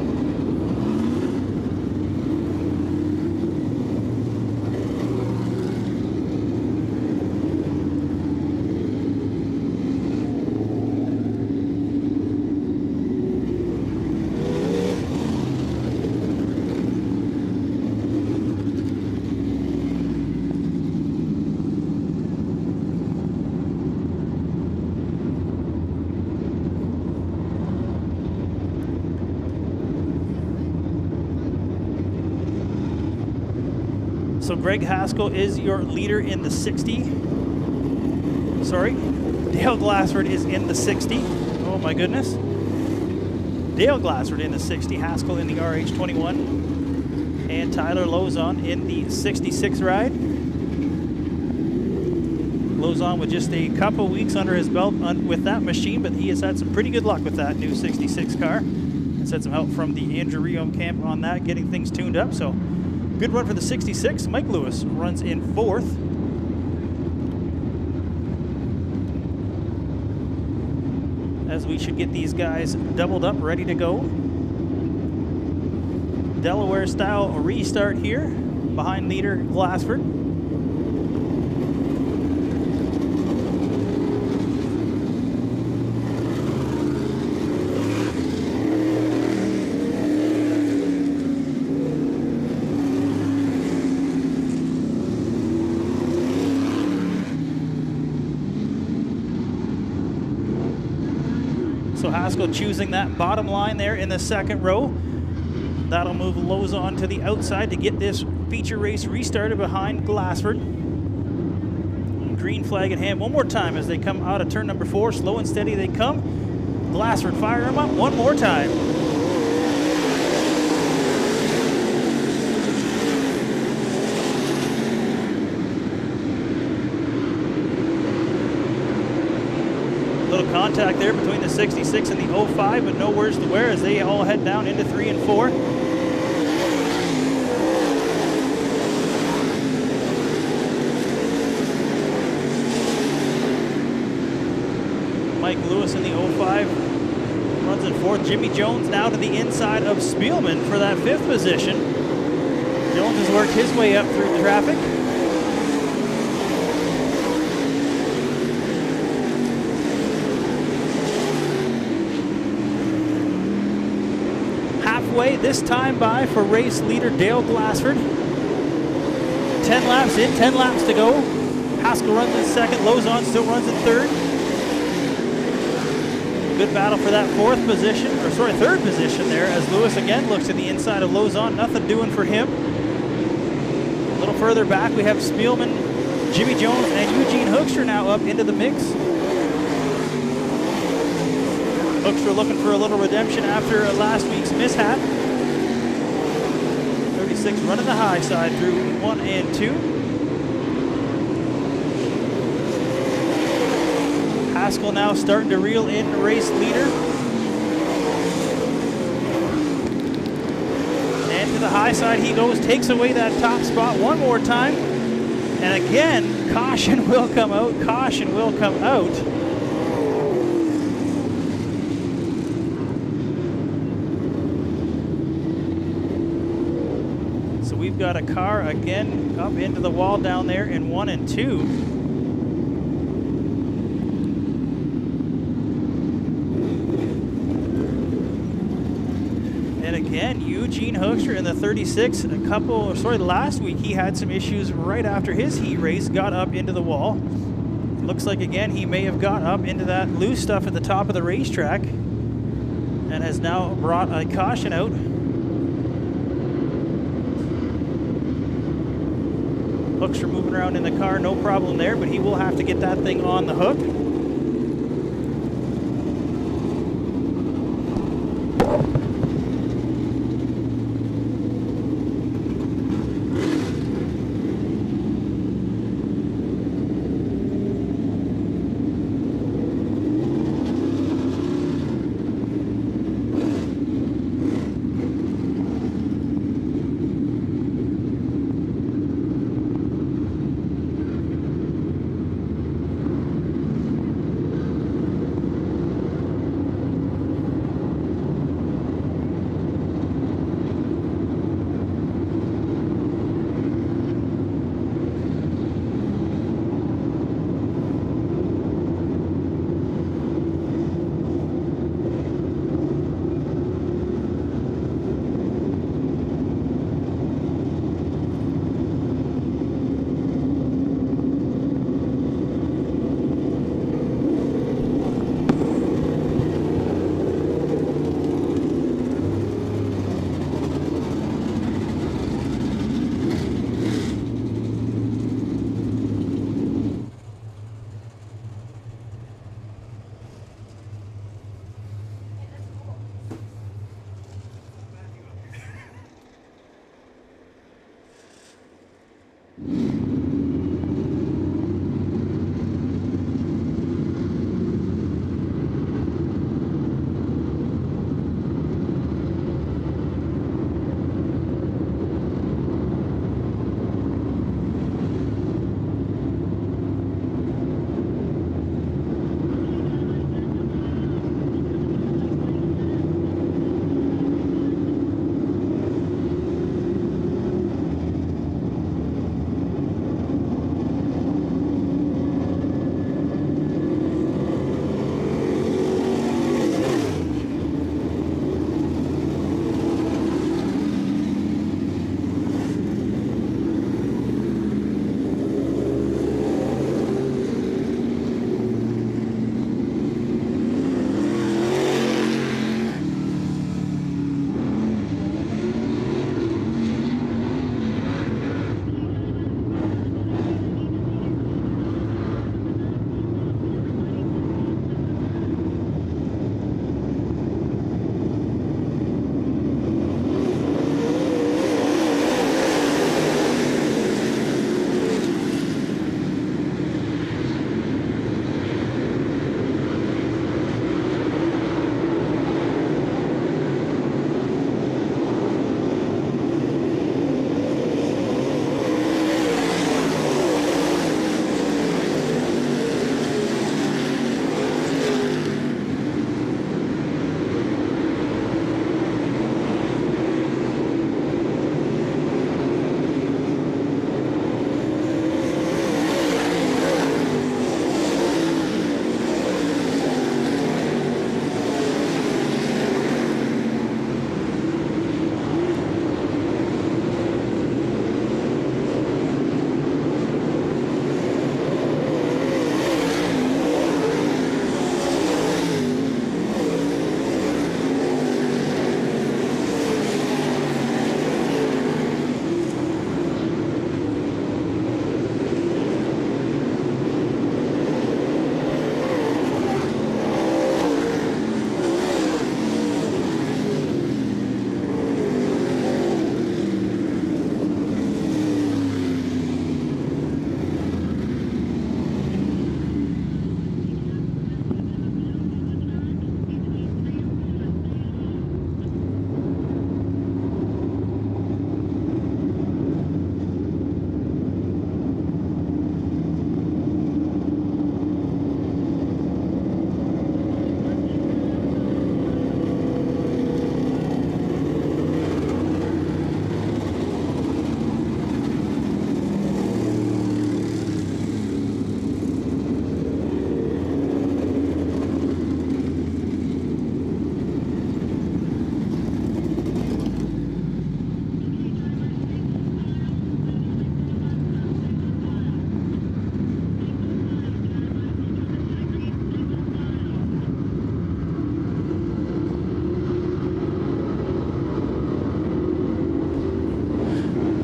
So Greg Haskell is your leader in the 60. Sorry, Dale Glassford is in the 60. Oh my goodness. Dale Glassford in the 60, Haskell in the RH21, and Tyler Lozon in the 66 ride. Lozon with just a couple weeks under his belt with that machine, but he has had some pretty good luck with that new 66 car. And had some help from the Andrew Riom camp on that, getting things tuned up. So good run for the 66. Mike Lewis runs in 4th. As we should get these guys doubled up, ready to go. Delaware style restart here behind leader Glassford. So Haskell choosing that bottom line there in the second row. That'll move Lozon to the outside to get this feature race restarted behind Glassford. Green flag in hand one more time as they come out of turn number 4. Slow and steady they come. Glassford fire him up one more time. Little contact there between the 66 and the 05, but no worse to wear as they all head down into 3 and 4. Mike Lewis in the 05 runs in 4th. Jimmy Jones now to the inside of Spielman for that 5th position. Jones has worked his way up through traffic. Halfway this time by for race leader Dale Glassford. 10 laps in, 10 laps to go. Haskell runs in 2nd, Lozon still runs in 3rd. Good battle for that 4th position, or sorry, 3rd position there as Lewis again looks to the inside of Lozon. Nothing doing for him. A little further back we have Spielman, Jimmy Jones, and Eugene Hoekstra now up into the mix. Hoekstra looking for a little redemption after last week's mishap. 36 running the high side through 1 and 2. Haskell now starting to reel in the race leader. And to the high side he goes, takes away that top spot one more time. And again, caution will come out, caution will come out. So we've got a car again up into the wall down there in 1 and 2. Again, Eugene Hoekstra in the 36. Last week he had some issues right after his heat race, got up into the wall. Looks like again he may have got up into that loose stuff at the top of the racetrack and has now brought a caution out. Hoekstra moving around in the car, no problem there, but he will have to get that thing on the hook.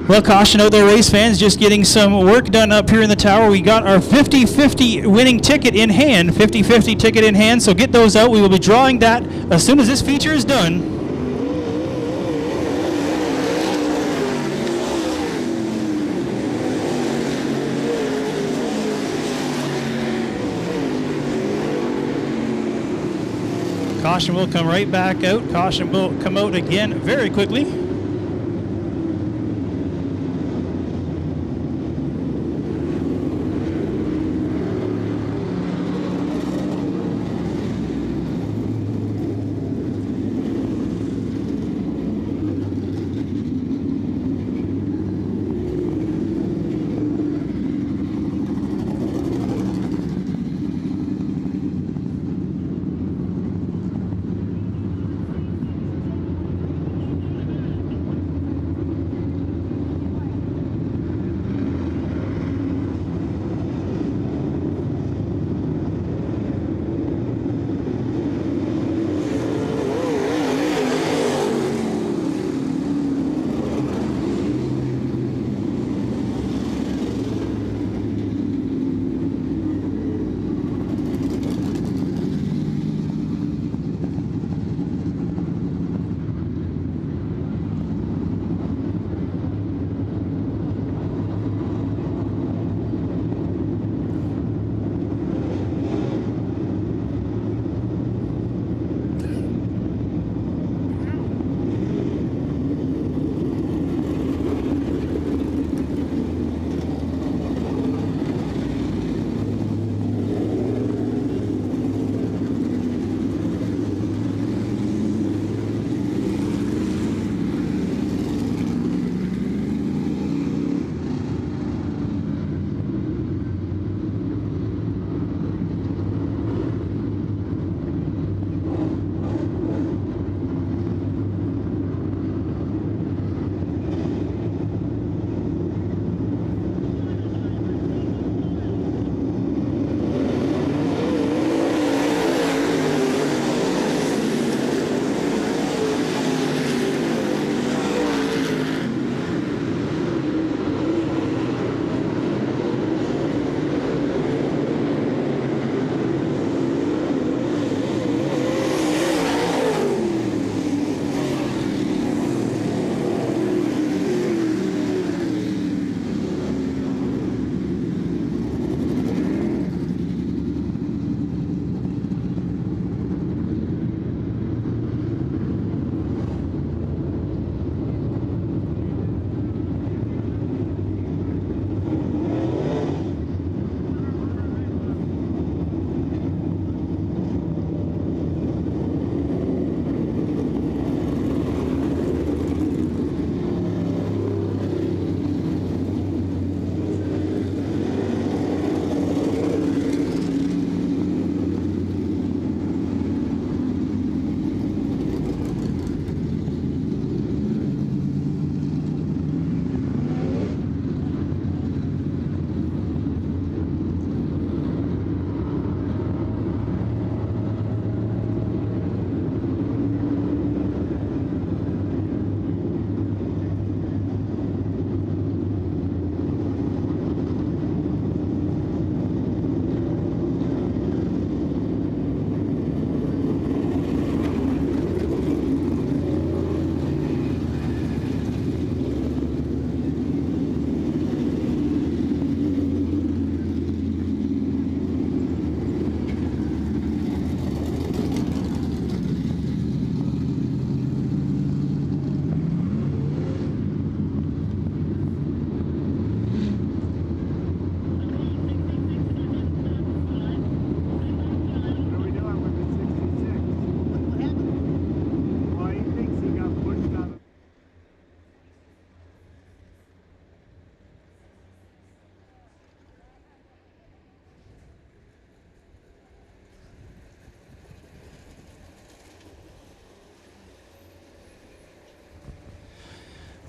Well, caution out there, race fans, just getting some work done up here in the tower. We got our 50-50 winning ticket in hand, 50-50 ticket in hand, so get those out. We will be drawing that as soon as this feature is done. Caution will come right back out. Caution will come out again very quickly.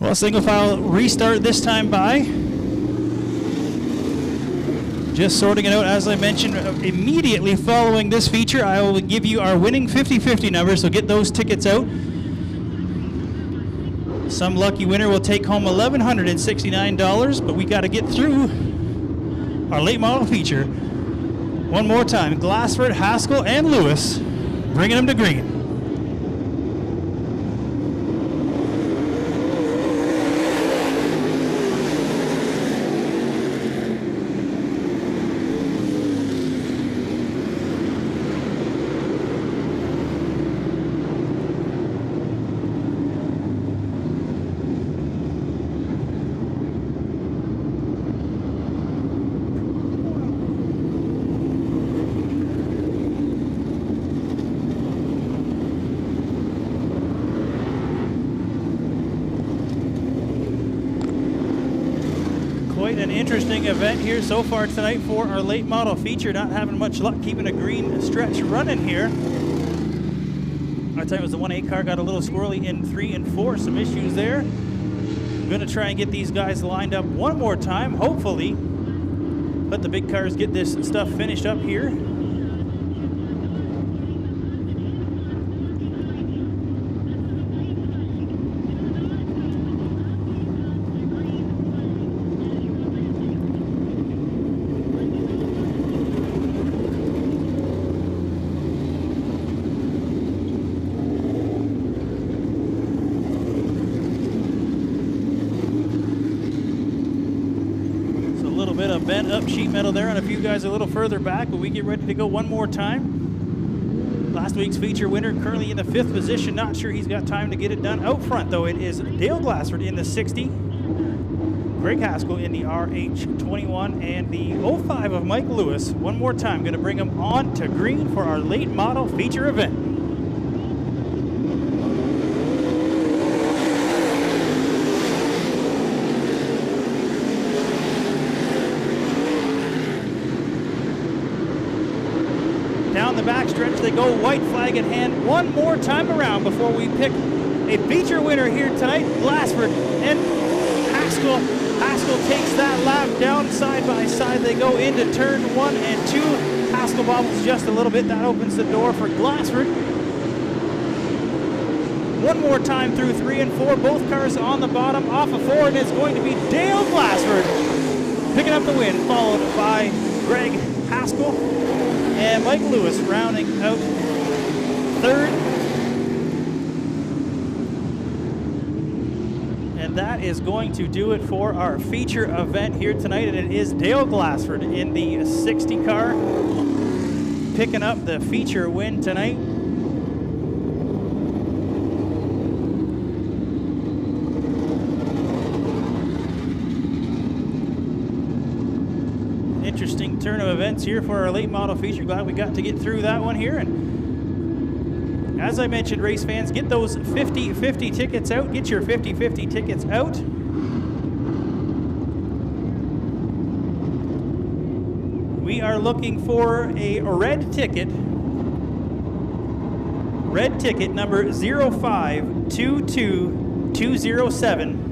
Well, single file restart this time by. Just sorting it out, as I mentioned, immediately following this feature, I will give you our winning 50-50 number, so get those tickets out. Some lucky winner will take home $1,169, but we got to get through our late model feature. One more time, Glassford, Haskell, and Lewis, bringing them to green. An interesting event here so far tonight for our late model feature. Not having much luck keeping a green stretch running here. I'll tell you, it was the 1-8 car, got a little squirrely in 3 and 4, some issues there. Gonna try and get these guys lined up one more time, hopefully let the big cars get this stuff finished up here. Bent up sheet metal there on a few guys a little further back, but we get ready to go one more time. Last week's feature winner currently in the 5th position. Not sure he's got time to get it done. Out front, though, it is Dale Glassford in the 60, Greg Haskell in the RH21, and the 05 of Mike Lewis. One more time, going to bring him on to green for our late model feature event. Down the backstretch they go, white flag in hand, one more time around before we pick a feature winner here tonight. Glassford and Haskell. Haskell takes that lap down side by side. They go into turn 1 and 2. Haskell bobbles just a little bit. That opens the door for Glassford. One more time through 3 and 4. Both cars on the bottom. Off of 4, and it's going to be Dale Glassford picking up the win, followed by Greg Haskell and Mike Lewis rounding out 3rd. And that is going to do it for our feature event here tonight. And it is Dale Glassford in the 60 car picking up the feature win tonight. Interesting turn of events here for our late model feature. Glad we got to get through that one here. And as I mentioned, race fans, get those 50-50 tickets out. Get your 50-50 tickets out. We are looking for a red ticket. Red ticket number 0522207.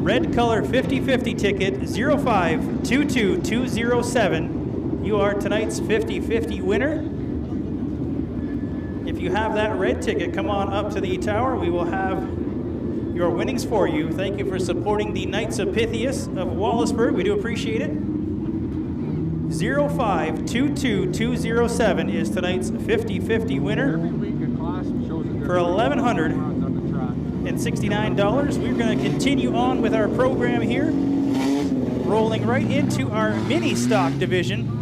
Red color 50-50 ticket 0522207. You are tonight's 50-50 winner. If you have that red ticket, come on up to the tower. We will have your winnings for you. Thank you for supporting the Knights of Pythias of Wallaceburg. We do appreciate it. 0522207 is tonight's 50-50 winner for $1,169. We're going to continue on with our program here, rolling right into our mini stock division.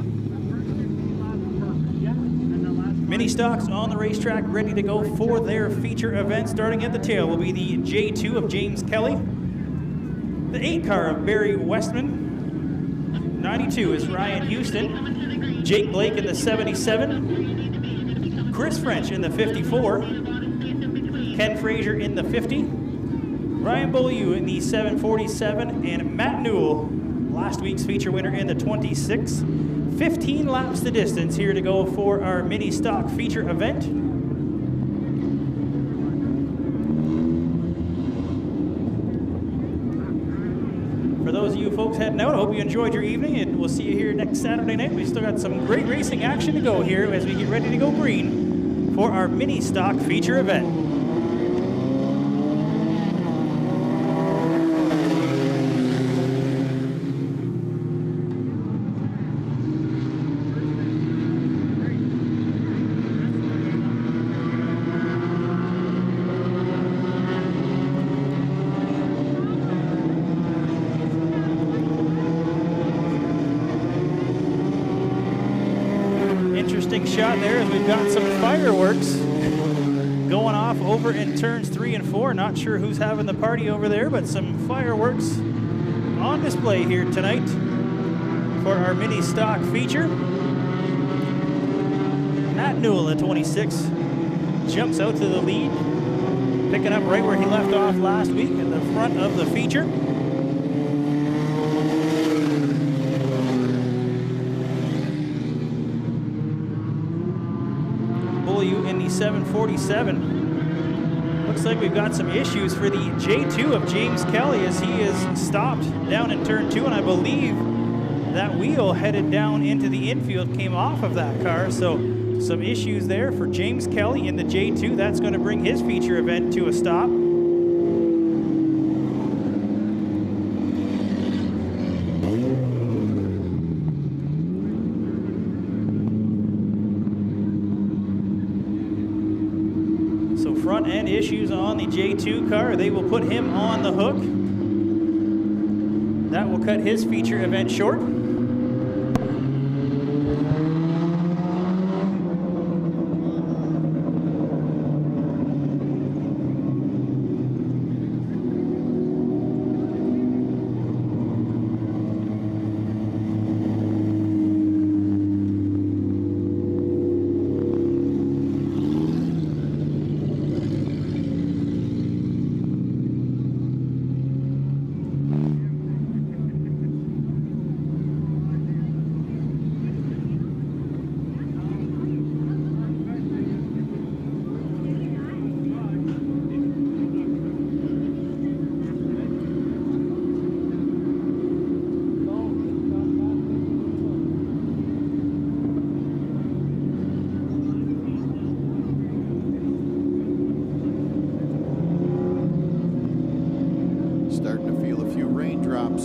Mini stocks on the racetrack, ready to go for their feature event. Starting at the tail will be the J2 of James Kelly, the 8 car of Barry Westman. 92 is Ryan Houston, Jake Blake in the 77, Chris French in the 54, Ken Frazier in the 50, Ryan Beaulieu in the 747, and Matt Newell, last week's feature winner in the 26. 15 laps the distance here to go for our mini stock feature event. For those of you folks heading out, I hope you enjoyed your evening, and we'll see you here next Saturday night. We still got some great racing action to go here as we get ready to go green for our mini stock feature event. shot there as we've got some fireworks going off over in turns 3 and 4. Not sure who's having the party over there, but some fireworks on display here tonight for our mini stock feature. Matt Newell at 26 jumps out to the lead, picking up right where he left off last week in the front of the feature. In the 747. Looks like we've got some issues for the J2 of James Kelly as he is stopped down in turn 2, and I believe that wheel headed down into the infield came off of that car, so some issues there for James Kelly in the J2. That's going to bring his feature event to a stop. Front end issues on the J2 car. They will put him on the hook. That will cut his feature event short.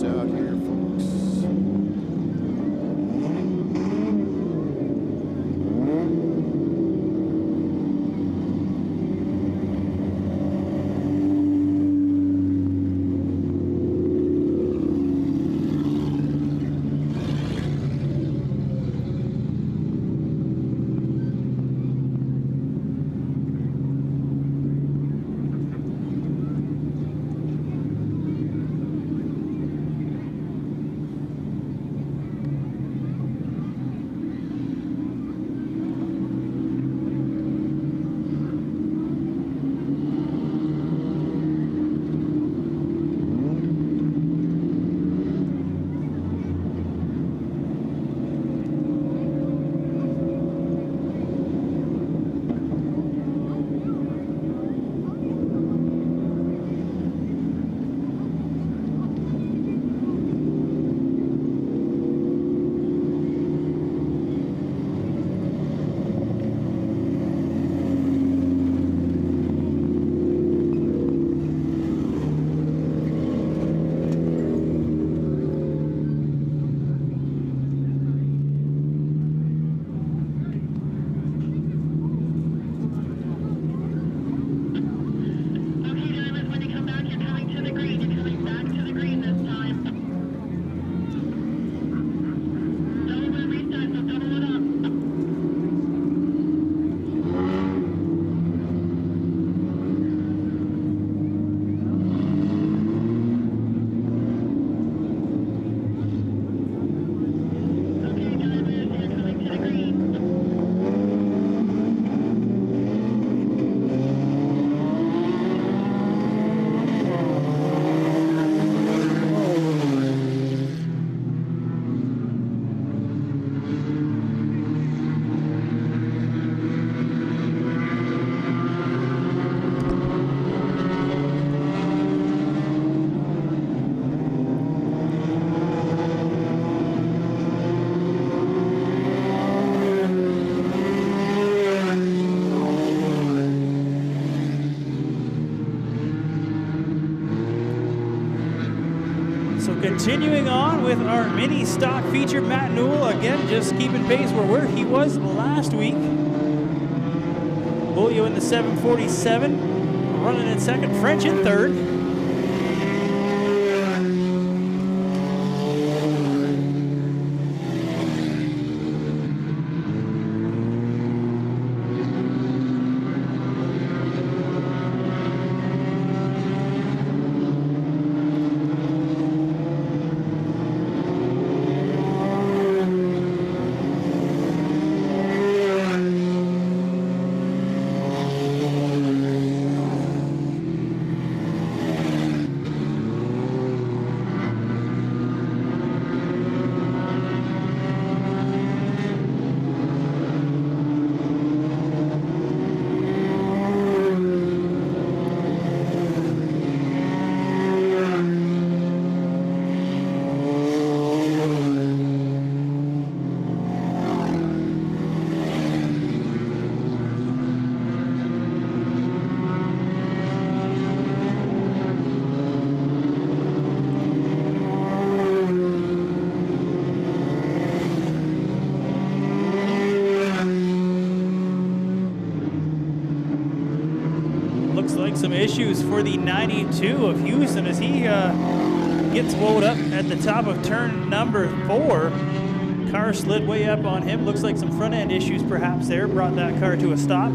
Out here, folks. Continuing on with our mini stock feature, Matt Newell, again, just keeping pace where he was last week. Bulio in the 747, running in second, French in third. some issues for the 92 of Houston as he gets woed up at the top of turn number 4. Car slid way up on him. Looks like some front end issues perhaps there brought that car to a stop.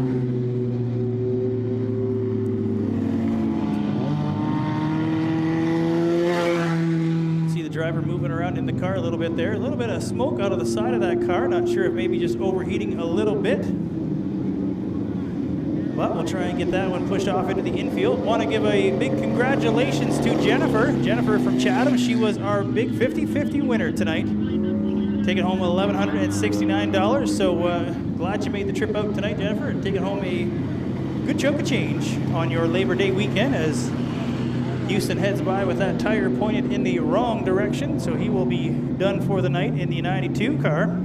See the driver moving around in the car a little bit there. A little bit of smoke out of the side of that car. Not sure if maybe just overheating a little bit. But we'll try and get that one pushed off into the infield. Want to give a big congratulations to Jennifer. Jennifer from Chatham. She was our big 50-50 winner tonight. Taking home $1,169. So glad you made the trip out tonight, Jennifer, and taking home a good chunk of change on your Labor Day weekend as Houston heads by with that tire pointed in the wrong direction. So he will be done for the night in the 92 car.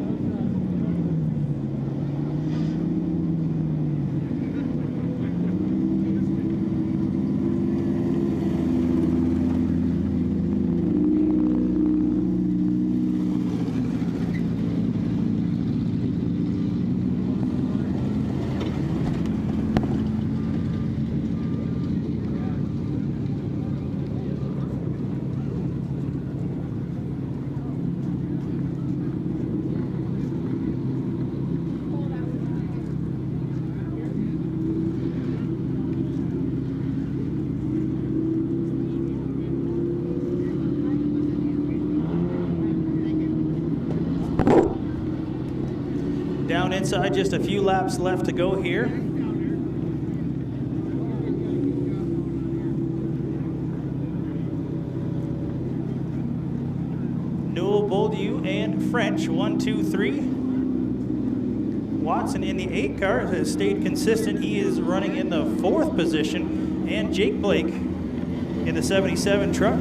Down inside, just a few laps left to go here. Newell, Boldew, and French, 1, 2, 3. Watson in the 8 car has stayed consistent. He is running in the 4th position. And Jake Blake in the 77 truck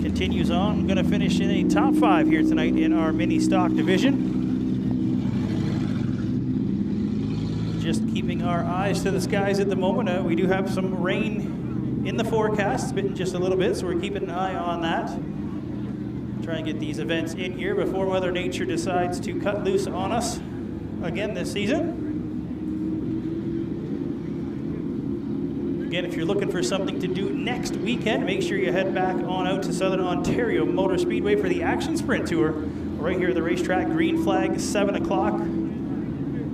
continues on. Going to finish in a top 5 here tonight in our mini stock division. Just keeping our eyes to the skies at the moment. We do have some rain in the forecast, spitting just a little bit, so we're keeping an eye on that. Try and get these events in here before Mother Nature decides to cut loose on us again this season. Again, if you're looking for something to do next weekend, make sure you head back on out to Southern Ontario Motor Speedway for the Action Sprint Tour. Right here at the racetrack, green flag, 7 o'clock.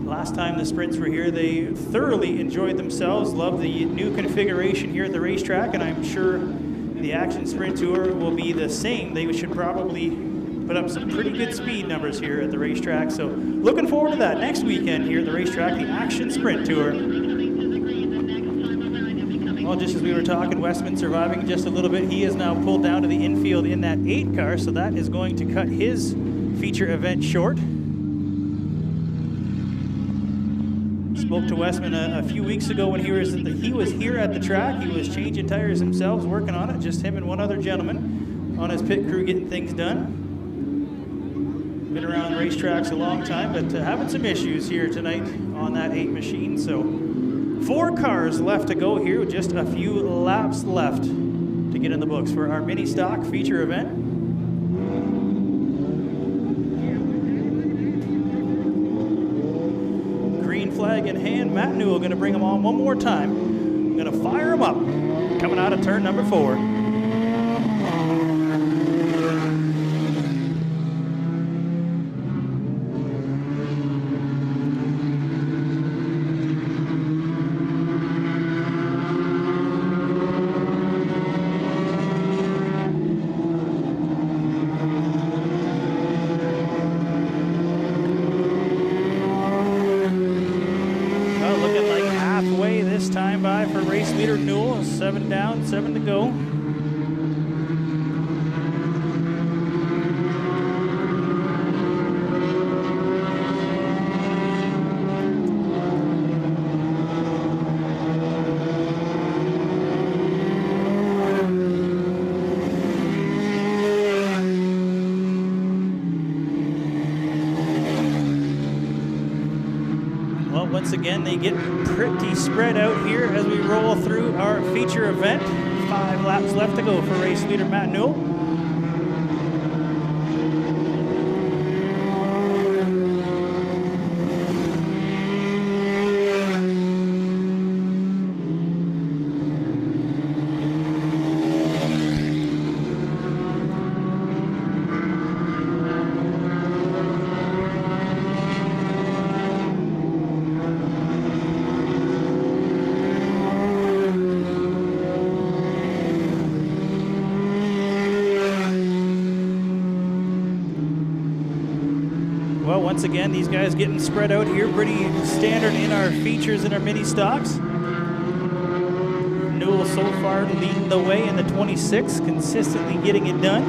Last time the sprints were here, they thoroughly enjoyed themselves, loved the new configuration here at the racetrack, and I'm sure the Action Sprint Tour will be the same. They should probably put up some pretty good speed numbers here at the racetrack, so looking forward to that next weekend here at the racetrack, the Action Sprint Tour. Well, just as we were talking, Westman surviving just a little bit. He is now pulled down to the infield in that 8 car, so that is going to cut his feature event short. Spoke to Westman a few weeks ago when he was here at the track. He was changing tires himself, working on it, just him and one other gentleman on his pit crew getting things done. Been around racetracks a long time, but having some issues here tonight on that 8 machine. So 4 cars left to go here with just a few laps left to get in the books for our mini stock feature event. Flag in hand. Matt Newell going to bring him on one more time. Going to fire him up. Coming out of turn number 4. Time by for race leader Newell. 7 down, 7 to go. Well, once again, they get pretty spread out here as we roll through our feature event. 5 laps left to go for race leader Matt Newell. Well, once again, these guys getting spread out here, pretty standard in our features and our mini stocks. Newell so far leading the way in the 26, consistently getting it done.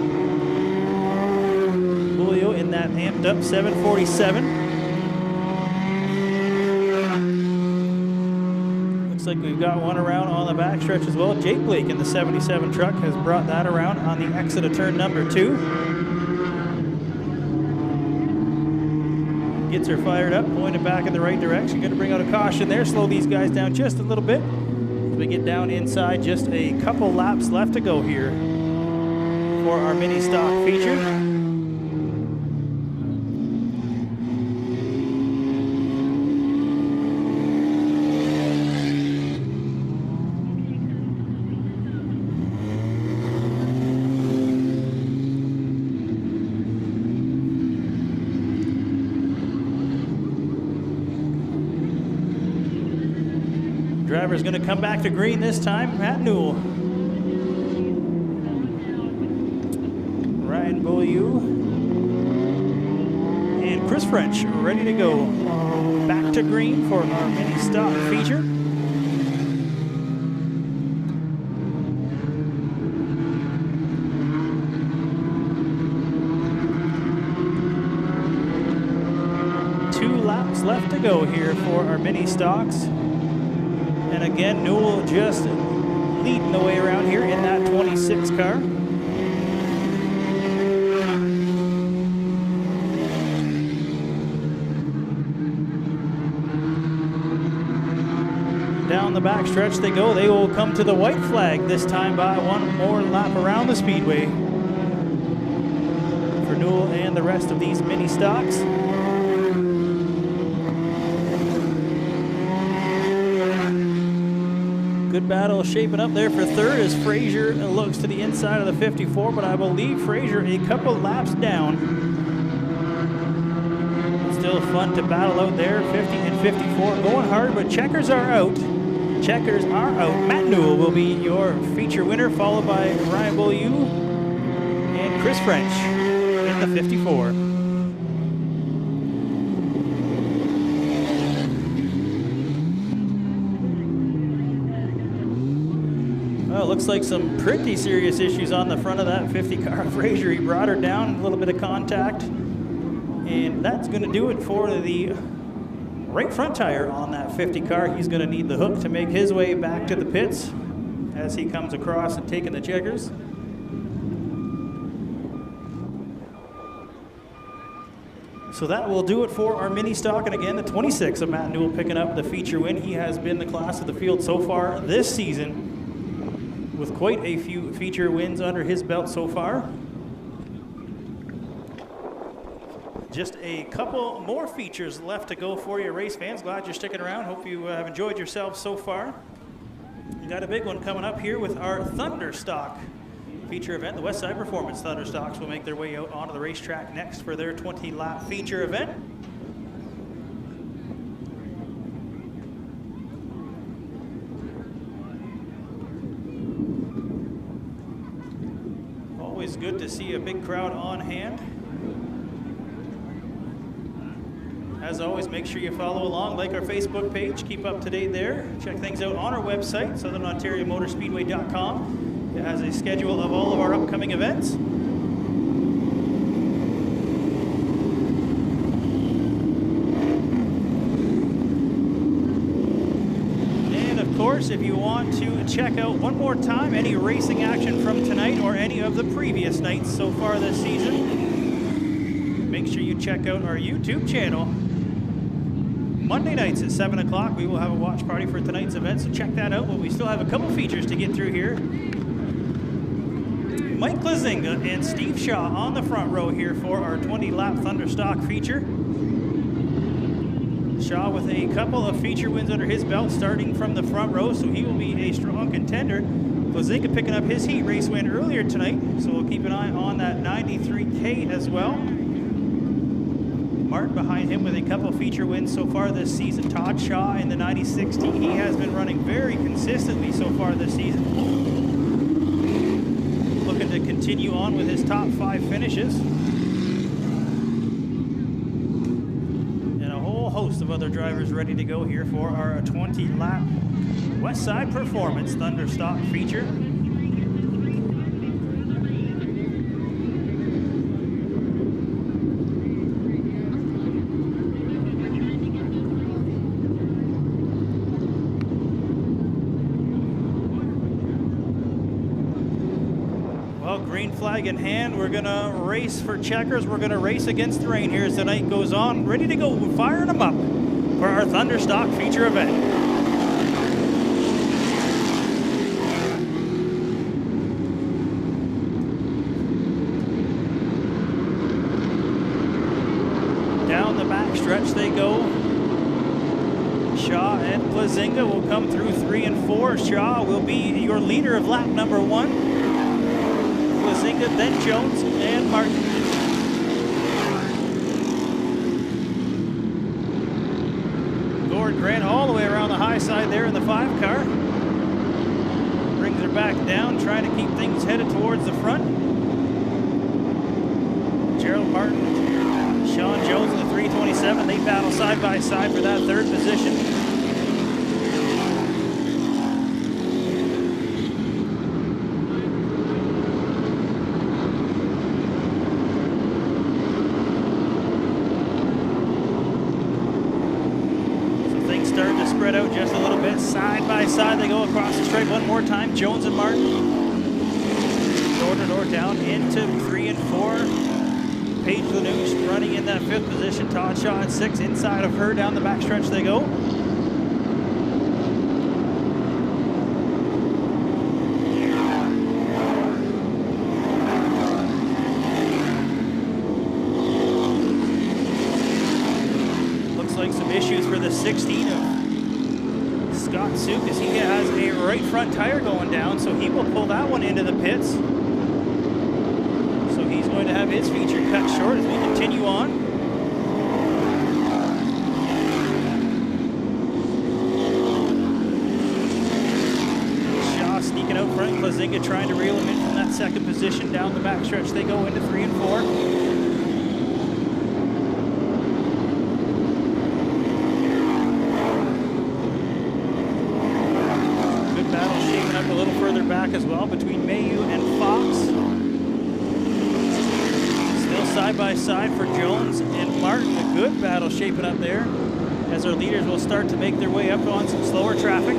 Julio in that amped up 747. Looks like we've got one around on the backstretch as well. Jake Blake in the 77 truck has brought that around on the exit of turn number 2. Gets her fired up, pointed back in the right direction. Going to bring out a caution there, slow these guys down just a little bit. As we get down inside, just a couple laps left to go here for our mini stock feature. Driver's going to come back to green this time, Matt Newell. Ryan Beaulieu and Chris French ready to go. Back to green for our mini stock feature. Two laps left to go here for our mini stocks. And again, Newell just leading the way around here in that 26 car. Down the backstretch they go. They will come to the white flag this time by one more lap around the speedway for Newell and the rest of these mini stocks. Good battle shaping up there for third as Frazier looks to the inside of the 54, but I believe Frazier a couple laps down. Still fun to battle out there, 50 and 54, going hard, but checkers are out. Checkers are out. Matt Newell will be your feature winner, followed by Ryan Beaulieu and Chris French in the 54. Well, it looks like some pretty serious issues on the front of that 50 car. Frazier, he brought her down, a little bit of contact. And that's going to do it for the right front tire on that 50 car. He's going to need the hook to make his way back to the pits as he comes across and taking the checkers. So that will do it for our mini stock. And again, the 26 of Matt Newell picking up the feature win. He has been the class of the field so far this season, with quite a few feature wins under his belt so far. Just a couple more features left to go for you, race fans. Glad you're sticking around. Hope you have enjoyed yourselves so far. We got a big one coming up here with our Thunder Stock feature event. The Westside Performance Thunder Stocks will make their way out onto the racetrack next for their 20-lap feature event. Always good to see a big crowd on hand. As always, make sure you follow along, like our Facebook page, keep up to date there. Check things out on our website, southernontariomotorspeedway.com. It has a schedule of all of our upcoming events. And of course, if you want to check out one more time any racing action from tonight or any of the previous nights so far this season, make sure you check out our YouTube channel. Monday nights at 7 o'clock, we will have a watch party for tonight's event, so check that out. But we still have a couple features to get through here. Mike Lazinga and Steve Shaw on the front row here for our 20-lap Thunderstock feature. Shaw with a couple of feature wins under his belt starting from the front row, so he will be a strong contender. Lazinga picking up his heat race win earlier tonight, so we'll keep an eye on that 93K as well. Martin behind him with a couple feature wins so far this season. Todd Shaw in the 9016. He has been running very consistently so far this season. Looking to continue on with his top 5 finishes. host of other drivers ready to go here for our 20-lap West Side Performance Thunderstock feature. Well, green flag in hand, we're gonna race for checkers. We're gonna race against the rain here as the night goes on. Ready to go, firing them up for our Thunderstock feature event. Down the back stretch they go. Shaw and Plazinga will come through 3 and 4. Shaw will be your leader of lap number 1. Plazinga, then Jones and Martin. Gord Grant all the way around the high side there in the 5 car. Brings her back down, trying to keep things headed towards the front. Gerald Martin, Sean Jones in the 327. They battle side by side for that 3rd position. Starting to spread out just a little bit. Side by side they go across the stripe one more time. Jones and Martin. Door to door down into 3 and 4. Paige Lanouche running in that 5th position. Todd Shaw at 6. Inside of her down the backstretch they go. Like some issues for the 16 of Scott Suk as he has a right front tire going down, so he will pull that one into the pits. So he's going to have his feature cut short as we continue on. Shaw sneaking out front, Plazinga trying to reel him in from that 2nd position. Down the backstretch they go into 3 and 4. A little further back as well between Mayu and Fox. Still side by side for Jones and Martin. A good battle shaping up there as our leaders will start to make their way up on some slower traffic.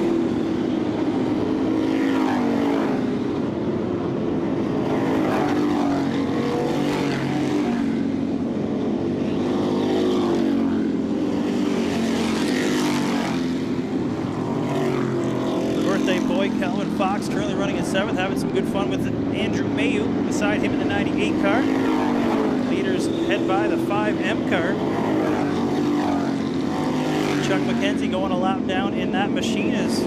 Boy Calvin Fox currently running in 7th, having some good fun with Andrew Mayu beside him in the 98 car. Leaders head by the 5M car. Chuck McKenzie going a lap down in that machine as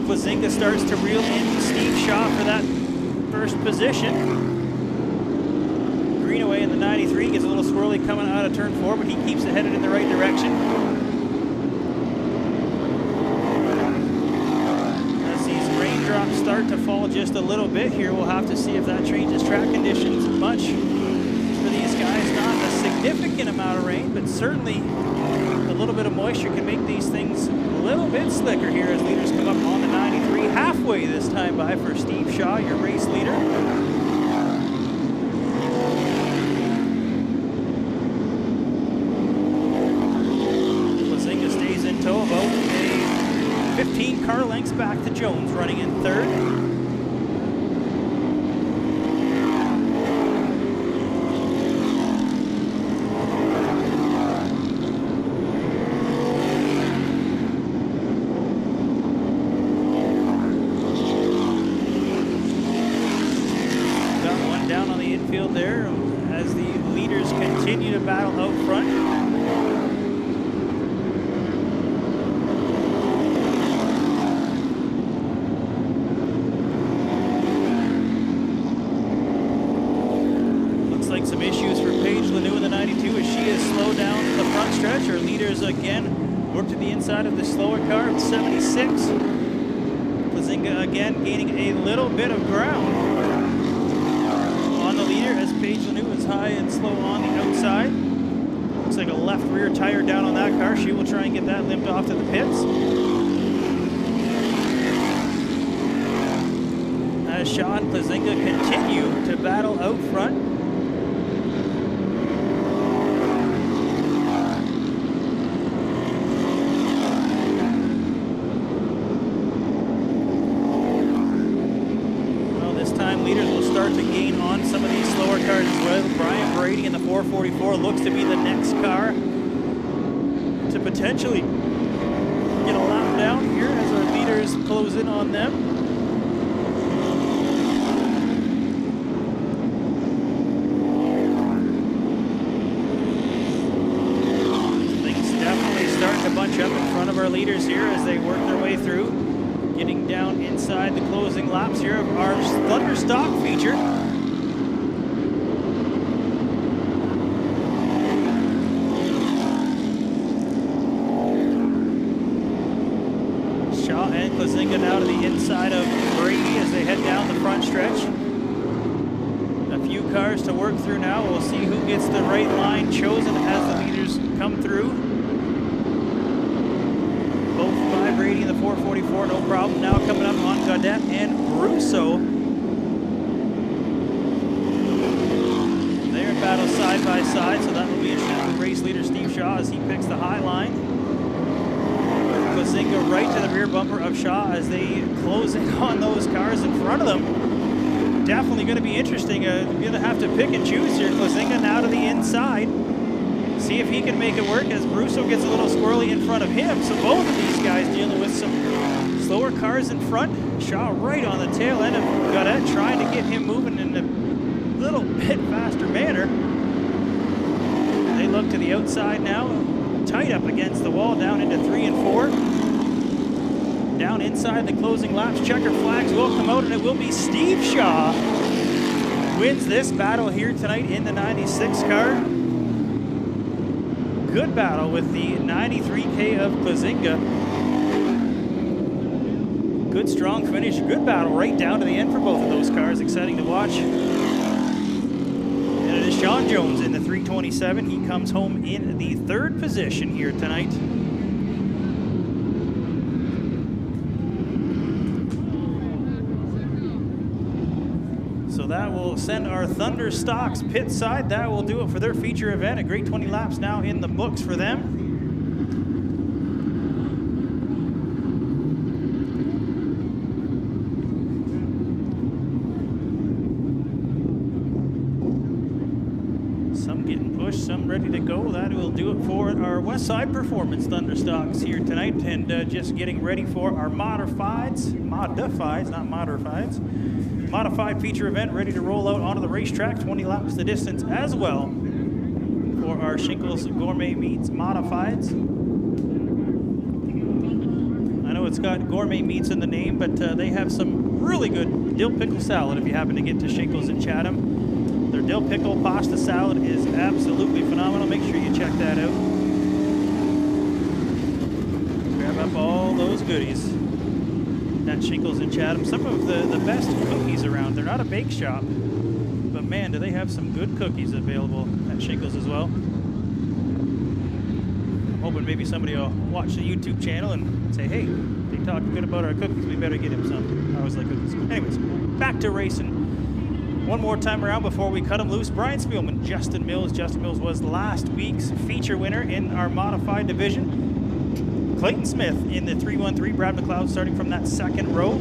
Plazinga starts to reel in Steve Shaw for that 1st position. Greenaway in the 93 gets a little swirly coming out of turn 4, but he keeps it headed in the right direction. Drops start to fall just a little bit here. We'll have to see if that changes track conditions much for these guys. Not a significant amount of rain, but certainly a little bit of moisture can make these things a little bit slicker here as leaders come up on the 93. Halfway this time by for Steve Shaw, your race leader. Plazinga stays in tow about 15 car lengths back to Jones, running in 3rd. Got one down on the infield there as the leaders continue to battle out front. Some issues for Paige Lanou in the 92 as she is slowed down the front stretch. Her leaders again work to the inside of the slower car at 76. Plazinga again gaining a little bit of ground on the leader as Paige Lanou is high and slow on the outside. looks like a left rear tire down on that car. She will try and get that limped off to the pits. As Shaw and Plazinga continue to battle out front. Leaders will start to gain on some of these slower cars as well. Brian Brady in the 444 looks to be the next car to potentially get a lap down here as our leaders close in on them. Things definitely starting to bunch up in front of our leaders here as they work their way through. Getting down inside the closing laps here of our Thunder Stock feature. Shaw and Plazinga now to the inside of Brady as they head down the front stretch. A few cars to work through now. We'll see who gets the right line chosen as the leaders come through. Brady in the 444, no problem. Now coming up on Gaudette and Russo. They're in battle side by side, so that will be interesting. Race leader Steve Shaw as he picks the high line. Plazinga right to the rear bumper of Shaw as they close in on those cars in front of them. Definitely going to be interesting. You're going to have to pick and choose here. Plazinga now to the inside. See if he can make it work as Russo gets a little squirrely in front of him. So both of these guys dealing with some slower cars in front. Shaw right on the tail end of Gaudette trying to get him moving in a little bit faster manner. They look to the outside now, tight up against the wall, down into 3 and 4. Down inside the closing laps, checker flags will come out and it will be Steve Shaw wins this battle here tonight in the 96 car. Good battle with the 93K of Plazinga. Good strong finish, good battle right down to the end for both of those cars. Exciting to watch. And it is Sean Jones in the 327. He comes home in the 3rd position here tonight. So that will send our Thunder Stocks pit side. That will do it for their feature event. A great 20 laps now in the books for them. Some getting pushed, some ready to go. That will do it for our West Side Performance Thunder Stocks here tonight. And just getting ready for our modified feature event, ready to roll out onto the racetrack. 20 laps the distance as well for our Shinkles Gourmet Meats Modifieds. I know it's got gourmet meats in the name, but they have some really good dill pickle salad if you happen to get to Shinkles in Chatham. Their dill pickle pasta salad is absolutely phenomenal. Make sure you check that out. Grab up all those goodies at Shinkles in Chatham. Some of the best cookies around. They're not a bake shop, but man, do they have some good cookies available at Shinkles as well. I'm hoping maybe somebody will watch the YouTube channel and say, hey, they talk good about our cookies, we better get him some. I always like cookies. Anyways, back to racing. One more time around before we cut him loose. Brian Spielman, Justin Mills. Justin Mills was last week's feature winner in our modified division. Clayton Smith in the 313, Brad McLeod starting from that 2nd row.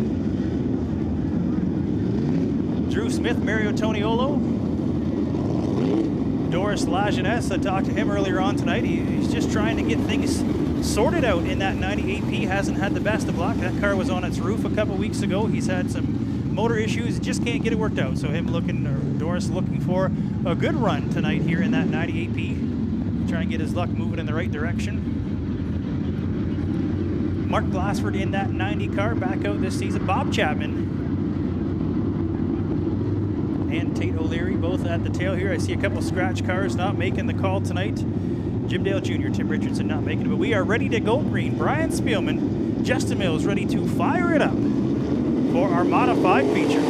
Drew Smith, Mario Toniolo. Doris Lajeunesse, I talked to him earlier on tonight. He's just trying to get things sorted out in that 98P. Hasn't had the best of luck. That car was on its roof a couple weeks ago. He's had some motor issues, just can't get it worked out. So Doris looking for a good run tonight here in that 98P. Try and get his luck moving in the right direction. Mark Glassford in that 90 car, back out this season. Bob Chapman and Tate O'Leary both at the tail here. I see a couple scratch cars not making the call tonight. Jim Dale Jr., Tim Richardson not making it, but we are ready to go green. Brian Spielman, Justin Mills ready to fire it up for our modified feature.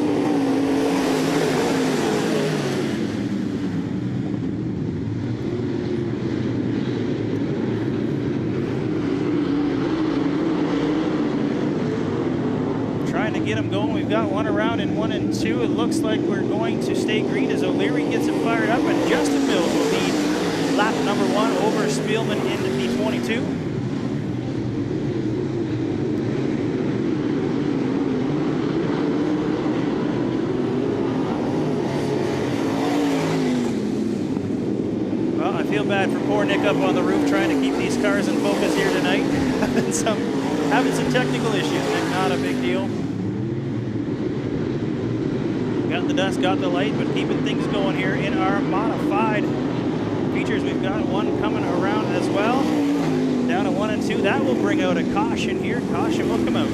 get them going. We've got one around in 1 and 2. It looks like we're going to stay green as O'Leary gets it fired up, and Justin Mills will lead lap number 1 over Spielman in the 22. I feel bad for poor Nick up on the roof trying to keep these cars in focus here tonight. having some technical issues, Nick, not a big deal. Got the dust, got the light, but keeping things going here in our modified features. We've got one coming around as well. Down to 1 and 2. That will bring out a caution here. Caution will come out.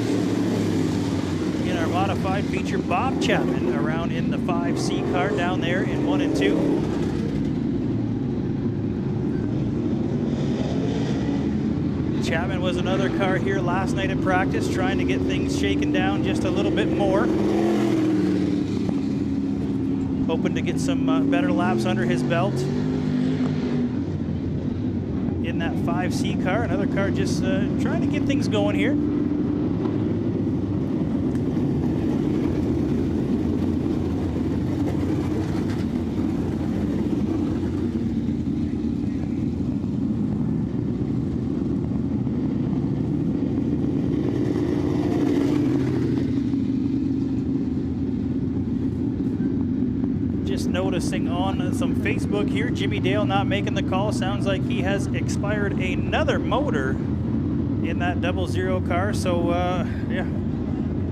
In our modified feature, Bob Chapman around in the 5C car down there in 1 and 2. Chapman was another car here last night at practice, trying to get things shaken down just a little bit more. Hoping to get some better laps under his belt in that 5C car. Another car just trying to get things going here. Noticing on some Facebook here, Jimmy Dale not making the call. Sounds like he has expired another motor in that 00 car. So yeah,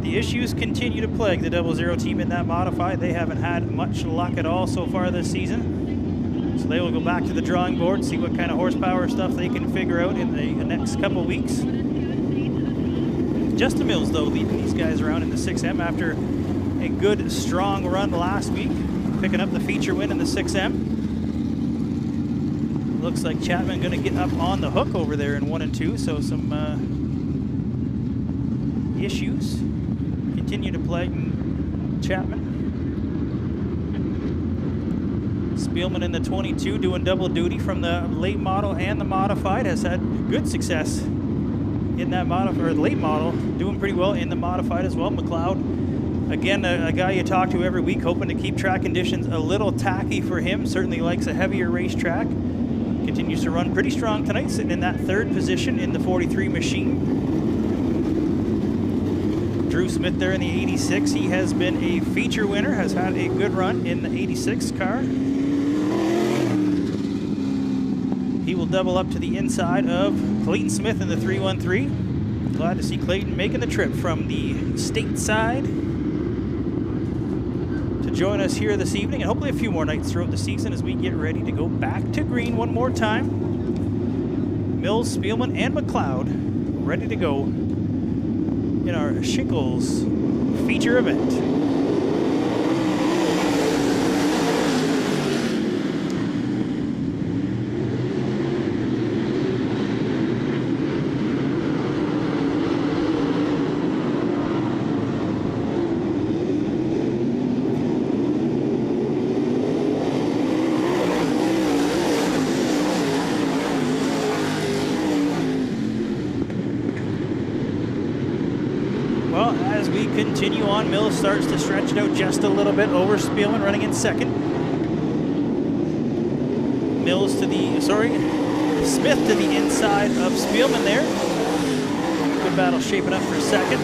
the issues continue to plague the 00 team in that modified. They haven't had much luck at all so far this season. So they will go back to the drawing board, see what kind of horsepower stuff they can figure out in the next couple weeks. Justin Mills, though, leading these guys around in the 6M after a good, strong run last week. Picking up the feature win in the 6M. Looks like Chapman going to get up on the hook over there in 1 and 2, so some issues continue to plague Chapman. Spielman in the 22 doing double duty from the late model and the modified. Has had good success in that modified, or late model, doing pretty well in the modified as well. McLeod, again, a guy you talk to every week, hoping to keep track conditions a little tacky for him. Certainly likes a heavier racetrack. Continues to run pretty strong tonight, sitting in that 3rd position in the 43 machine. Drew Smith there in the 86. He has been a feature winner, has had a good run in the 86 car. He will double up to the inside of Clayton Smith in the 313. Glad to see Clayton making the trip from the state side to join us here this evening, and hopefully a few more nights throughout the season as we get ready to go back to green one more time. Mills, Spielman, and McLeod ready to go in our Shinkles feature event. Continue on. Mills starts to stretch it out just a little bit over Spielman, running in 2nd. Mills to the, Smith to the inside of Spielman there. Good battle shaping up for 2nd.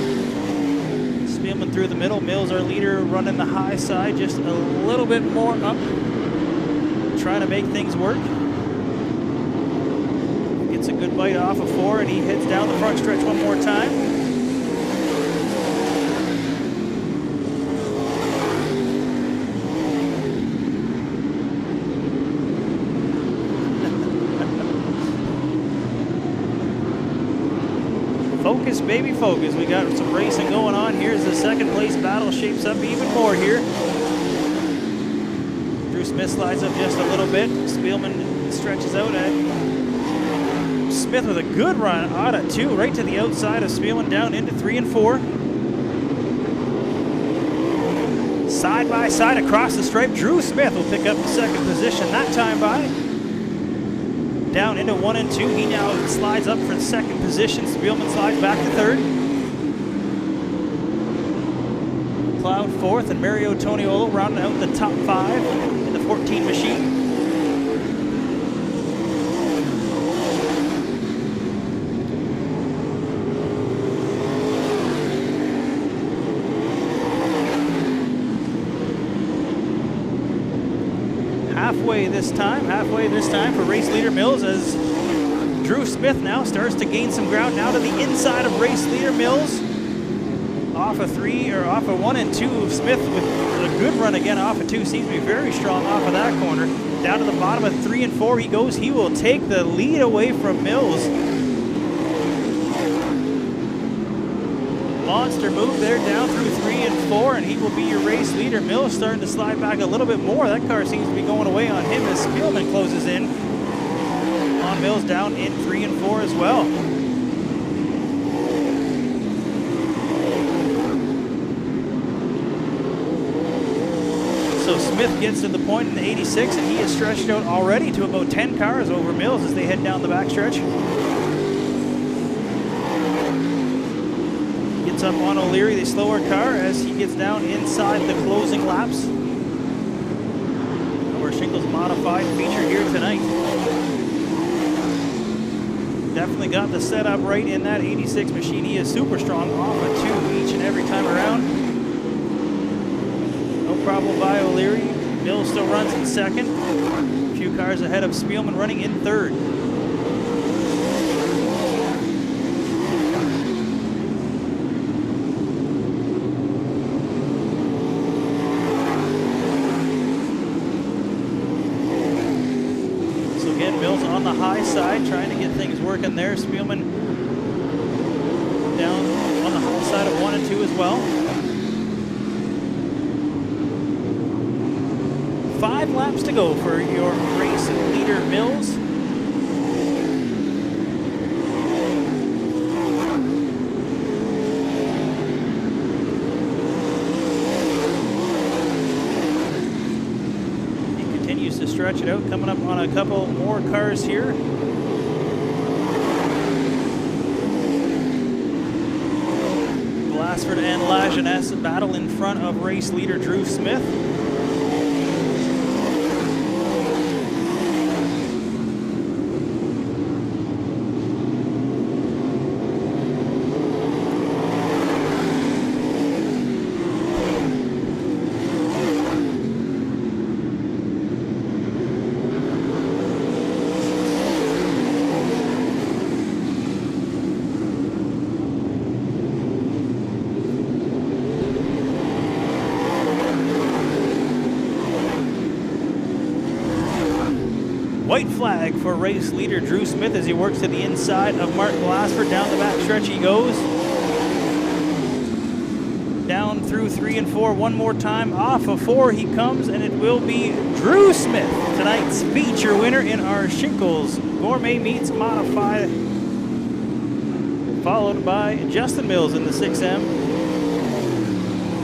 Spielman through the middle. Mills, our leader, running the high side, just a little bit more up, trying to make things work. Gets a good bite off of 4, and he heads down the front stretch one more time. Focus, baby, focus. We got some racing going on here as the 2nd place battle shapes up even more here. Drew Smith slides up just a little bit. Spielman stretches out at Smith with a good run out of 2, right to the outside of Spielman, down into 3 and 4. Side by side across the stripe. Drew Smith will pick up the 2nd position that time by. Down into 1 and 2. He now slides up for the 2nd position. Spielman slides back to 3rd. McLeod fourth, and Mario Toniolo rounding out the top 5 in the 14 machine. Halfway this time for race leader Mills, as Drew Smith now starts to gain some ground now to the inside of race leader Mills. Off a 1 and 2. Smith with a good run again off of 2. Seems to be very strong off of that corner. Down to the bottom of 3 and 4 he goes. He will take the lead away from Mills. Monster move there down through 3 and 4, and he will be your race leader. Mills starting to slide back a little bit more. That car seems to be going away on him as Spielman closes in on Mills down in 3 and 4 as well. So Smith gets to the point in the 86, and he is stretched out already to about 10 cars over Mills as they head down the backstretch. Gets up on O'Leary, the slower car, as he gets down inside the closing laps. Our Shingles modified feature here tonight. Definitely got the setup right in that 86 machine. He is super strong off of 2 each and every time around. No problem by O'Leary. Mills still runs in second. A few cars ahead of Spielman running in third. On the high side, trying to get things working there. Spielman down on the high side of 1 and 2 as well. 5 laps to go for your race leader Mills. To stretch it out, coming up on a couple more cars here. Glassford and Lajeunesse battle in front of race leader Drew Smith. White flag for race leader Drew Smith as he works to the inside of Mark Glassford. Down the back stretch he goes. Down through 3 and 4 one more time. Off of 4 he comes, and it will be Drew Smith, tonight's feature winner in our Shinkles Gourmet Meats Modified, followed by Justin Mills in the 6M,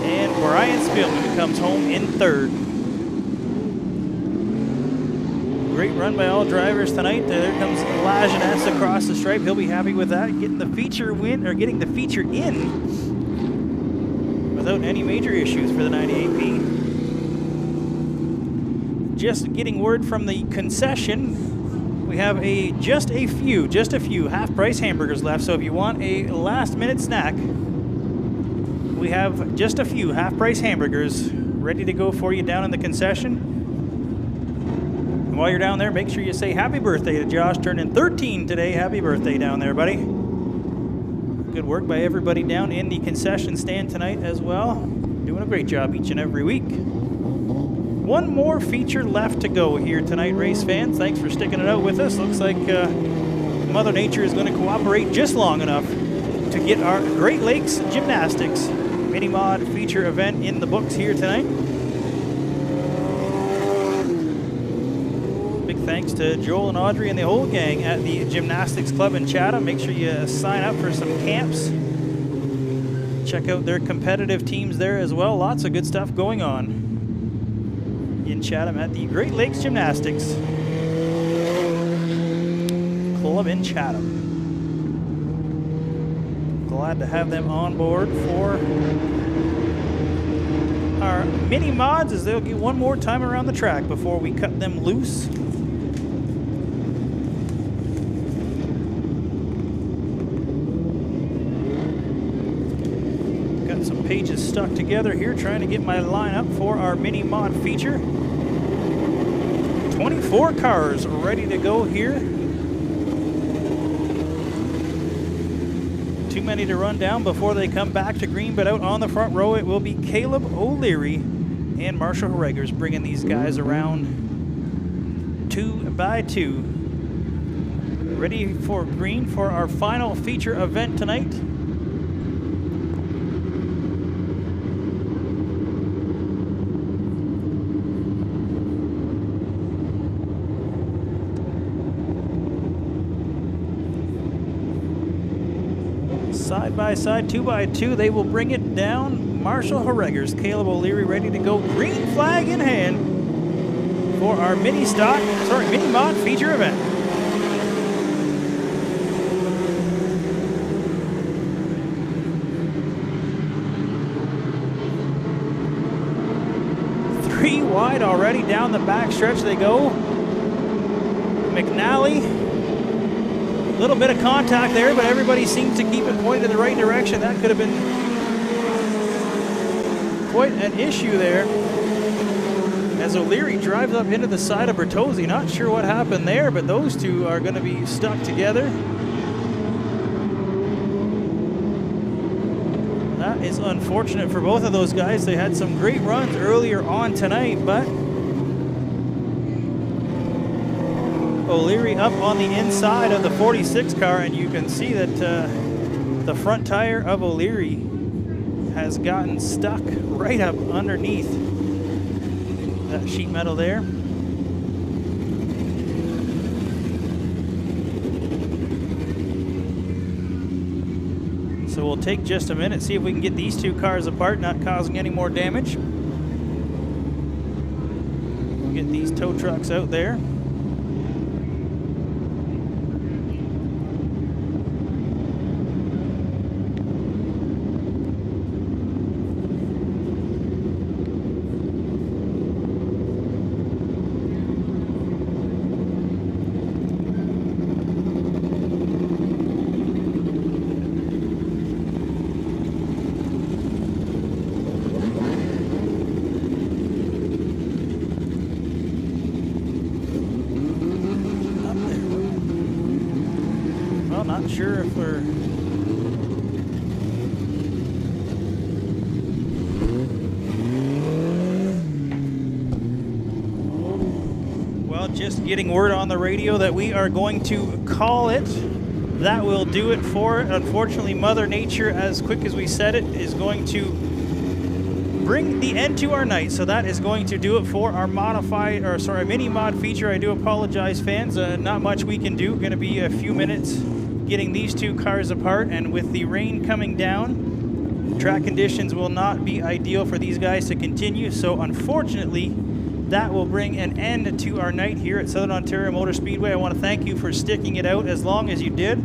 and Brian Spielman comes home in third. Great run by all drivers tonight. There comes Lajeunesse across the stripe. He'll be happy with that. Getting the feature win, or getting the feature in without any major issues for the 98P. Just getting word from the concession. We have just a few half-price hamburgers left. So if you want a last-minute snack, we have just a few half-price hamburgers ready to go for you down in the concession. And while you're down there, make sure you say happy birthday to Josh, turning 13 today. Happy birthday down there, buddy. Good work by everybody down in the concession stand tonight as well. Doing a great job each and every week. One more feature left to go here tonight, race fans. Thanks for sticking it out with us. Looks like Mother Nature is going to cooperate just long enough to get our Great Lakes Gymnastics Mini Mod feature event in the books here tonight. Thanks to Joel and Audrey and the whole gang at the Gymnastics Club in Chatham. Make sure you sign up for some camps. Check out their competitive teams there as well. Lots of good stuff going on in Chatham at the Great Lakes Gymnastics Club in Chatham. Glad to have them on board for our mini mods as they'll get one more time around the track before we cut them loose. Got some pages stuck together here trying to get my lineup for our mini mod feature. 24 cars ready to go here. Too many to run down before they come back to green, but out on the front row it will be Caleb O'Leary and Marshall Horregers bringing these guys around 2 by 2. Ready for green for our final feature event tonight. Side by side, 2 by 2, they will bring it down. Marshall Horregers, Caleb O'Leary ready to go. Green flag in hand for our mini mod feature event. Three wide already, down the back stretch they go. McNally. A little bit of contact there, but everybody seems to keep it pointed in the right direction. That could have been quite an issue there. As O'Leary drives up into the side of Bertozzi, not sure what happened there, but those two are going to be stuck together. That is unfortunate for both of those guys. They had some great runs earlier on tonight, but O'Leary up on the inside of the 46 car, and you can see that the front tire of O'Leary has gotten stuck right up underneath that sheet metal there. So we'll take just a minute, see if we can get these two cars apart, not causing any more damage. We'll get these tow trucks out there. Not sure if we're just getting word on the radio that we are going to call it. That will do it for it. Unfortunately, Mother Nature, as quick as we said it, is going to bring the end to our night. So that is going to do it for our mini mod feature. I do apologize, fans. Not much we can do. Going to be a few minutes getting these two cars apart, and with the rain coming down, track conditions will not be ideal for these guys to continue. So unfortunately, that will bring an end to our night here at Southern Ontario Motor Speedway. I want to thank you for sticking it out as long as you did.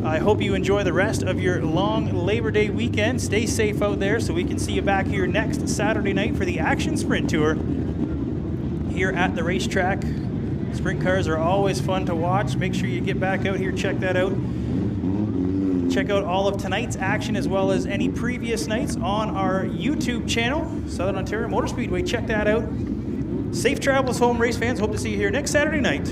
I hope you enjoy the rest of your long Labor Day weekend. Stay safe out there so we can see you back here next Saturday night for the Action Sprint Tour here at the racetrack. Sprint cars are always fun to watch. Make sure you get back out here, check that out. Check out all of tonight's action as well as any previous nights on our YouTube channel, Southern Ontario Motor Speedway. Check that out. Safe travels home, race fans. Hope to see you here next Saturday night.